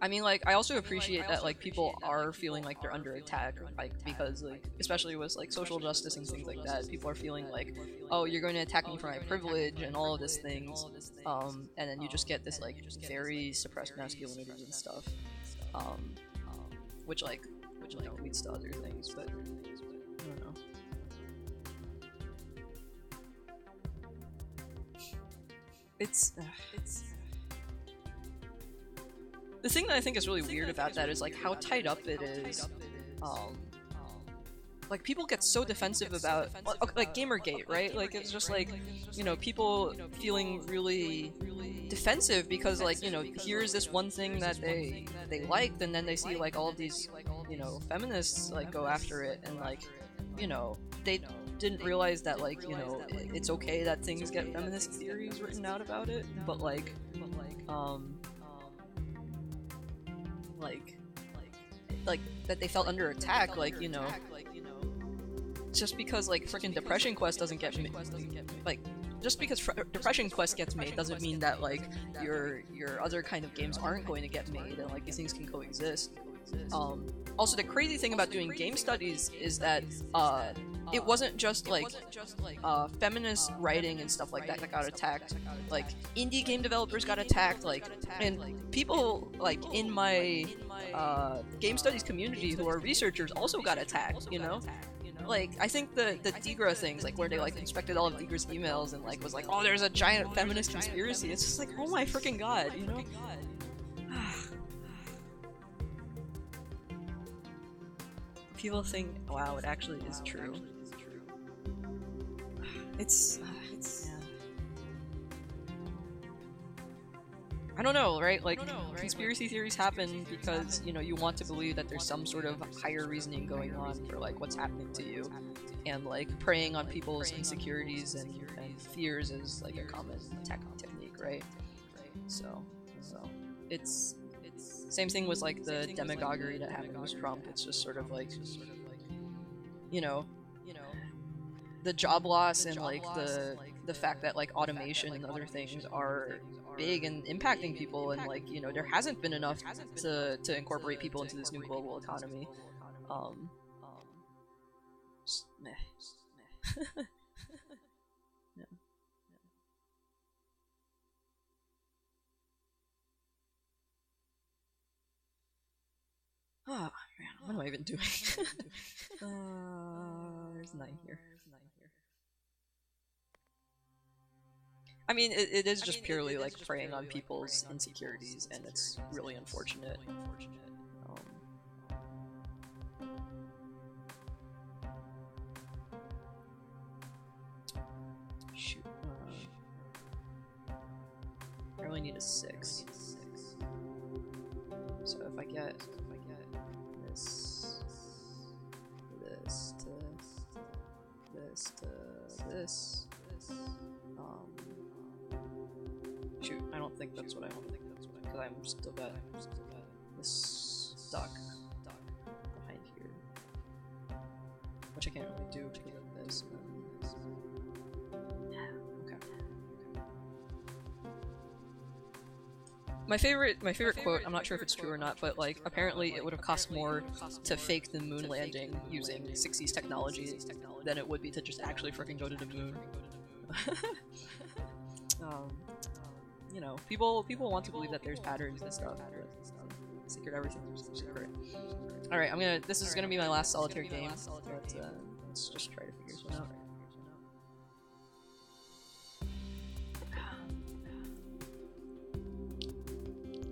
I mean, like, I also appreciate that, like, people are feeling like they're under attack, like, because, like, especially with, like, social justice and things like that, people are feeling like, oh, you're going to attack me for my privilege and all of these things, and then you just get this, like, very suppressed masculinity and stuff, which, you know, leads to other things, but, I don't know. It's the thing that I think is really weird about that is like how tight up it is. Like people get so defensive about like Gamergate, right? Like it's just like, you know, people feeling really defensive because like, you know, here's this one thing that they liked, and then they see like all of these, you know, feminists like go after it, and like, you know, they didn't realize that like, you know, it's okay that things get feminist theories written out about it, but like that they felt under attack, like, you know, just because like freaking Depression Quest doesn't get like just because Depression Quest gets made doesn't mean that like your other kind of games aren't going to get made, and like these things can coexist. Also, the crazy thing about doing game studies is that it wasn't just like feminist writing and stuff like that got attacked. Like indie game developers got attacked, like, and people like in my game studies community who are researchers also got attacked. You know, like I think the Degra things, like where they like inspected all of Degra's emails and like was like, oh, there's a giant feminist conspiracy. It's just like, oh my freaking god, you know. People think, wow, it actually is true. It's yeah. I don't know, right? Like, conspiracy theories happen because, you know, you want to believe that there's some sort of higher reasoning going on for, like, what's happening to you. And, like, preying on people's insecurities and fears is, like, a common technique, right? So, it's same thing with, like, the demagoguery that happened with Trump. It's just sort of, like, you know, the job loss and, like, the fact that, like, automation and other things are big and impacting people, and like, you know, there hasn't been enough to incorporate people into this new global economy. Meh. Yeah. Oh man, what am I even doing? There's 9 here. I mean, it is just purely like preying on people's insecurities, and it's really unfortunate. Shoot. I really need a 6. So if I get this to this to this. Shoot, I don't think that's what I want. Because I'm still got this stuck behind here, which I can't really do because of this. Okay. My favorite quote, I'm not sure if it's true or not, but like apparently it would have cost more to fake the moon landing using 60s technology than it would be to just actually freaking go to the moon. You know, people want to believe that there's patterns and stuff, but secret everything's secret. Alright, this is gonna be my last solitaire game, but let's just try to figure this one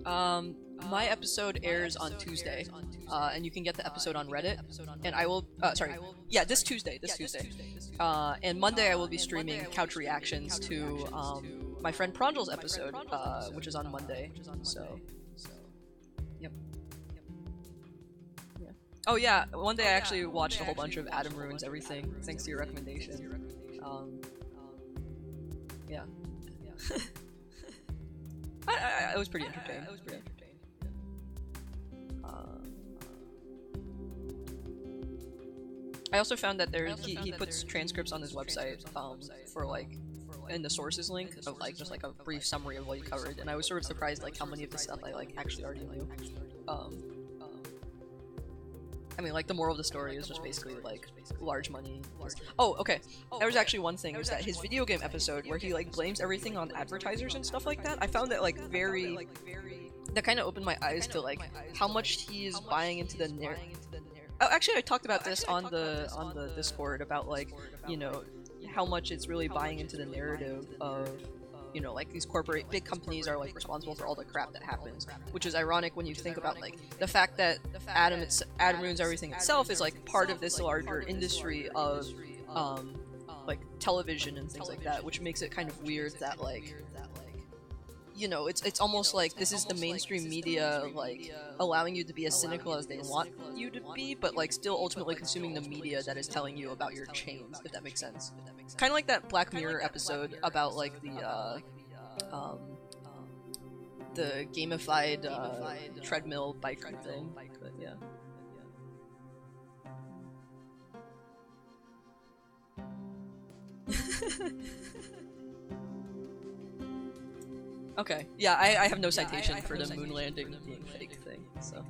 out. My episode airs on Tuesday, and you can get the episode on Reddit. And I will, this Tuesday, and Monday I will be streaming couch reactions to my friend Pranjal's episode, which is on Monday. So, yep. Yeah. Oh yeah, one day I actually watched a whole bunch of Adam Ruins Everything, thanks to your recommendation. Yeah. I was pretty entertained. I also found that he puts transcripts on his website for like in the sources link of like just like a brief summary of what he covered, and I was sort of surprised like how many of the stuff I like actually already knew. I mean, like the moral of the story is just basically like large money. Oh, okay. There was actually one thing, is that his video game episode where he like blames everything on advertisers and stuff like that. I found that like very that kind of opened my eyes to like how much he is buying into the narrative. Oh, actually, I talked about this on the Discord about like, you know, how much it's really buying into the narrative of, you know, like these big companies are like responsible for all the crap that happens, which is ironic when you think about like the fact that Adam Ruins Everything itself is like part of this larger industry of like television and things like that, which makes it kind of weird that like, you know, it's almost like this is the mainstream media like allowing you to be as cynical as they want you to be, but like still ultimately consuming the media that is telling you about your change, if that makes sense. Kind of like that Black Mirror episode about like the gamified treadmill bike thing, but yeah. Okay, yeah, I have no citation for the moon landing being fake thing, so.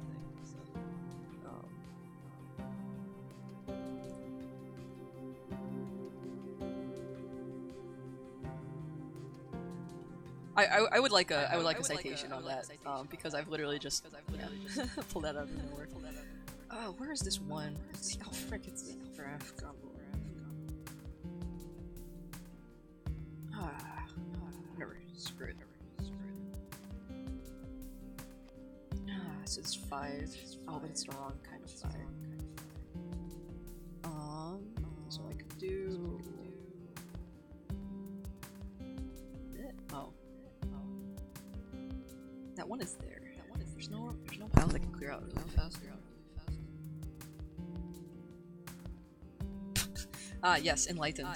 I would like a citation on that, because I've literally just pulled that out of nowhere. Oh, where is this one? Oh frick, it's the graph. Whatever, screw it. This is 5. Oh, but it's the wrong kind of 5. So I could do. Oh. That one is there. There's no piles I can clear out really fast. Yes, enlightened.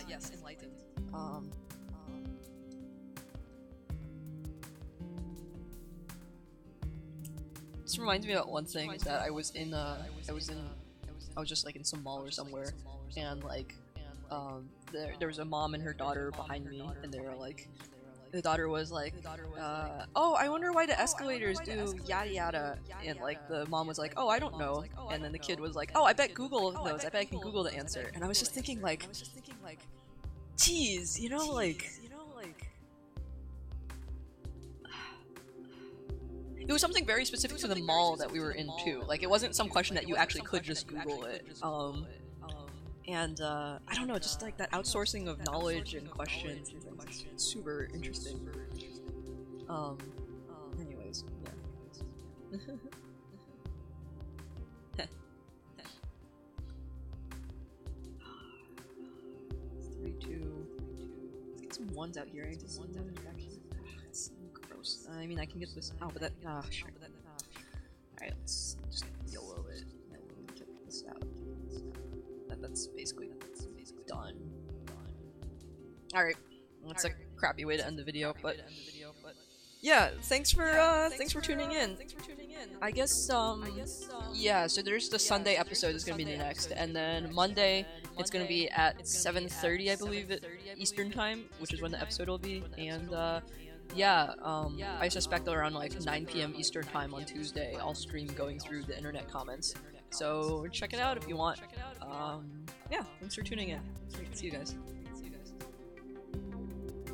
This reminds me about one thing, is that I was just like in some mall or somewhere, and like there was a mom and her daughter behind me, and they were like, the daughter was like, oh, I wonder why the escalators do yada yada, and like the mom was like, oh, I don't know, and then the kid was like, oh, I bet Google knows, I bet I can Google the answer, and I was just thinking like, geez, you know, like it was something very specific to the mall that we were in too. Like it wasn't some question that you actually could just Google it. And I don't know, just like that outsourcing of knowledge and questions and things. It's super interesting. Anyways, yeah. 3, 2. Let's get some ones out here. I just it's gross. I mean, I can get this. Oh, but that. Sure. Alright, let's just YOLO it. Check this out. That's basically done. Alright, that's a crappy way to end the video, but yeah, thanks for tuning in. I guess yeah, so there's the Sunday episode is gonna be the next, and then Monday it's gonna be at 7:30, I believe, Eastern time, which is when the episode will be, and yeah, I suspect around like 9 p.m. Eastern time on Tuesday I'll stream going through the internet comments. So check it out if you want. Yeah, thanks for tuning in. See you guys.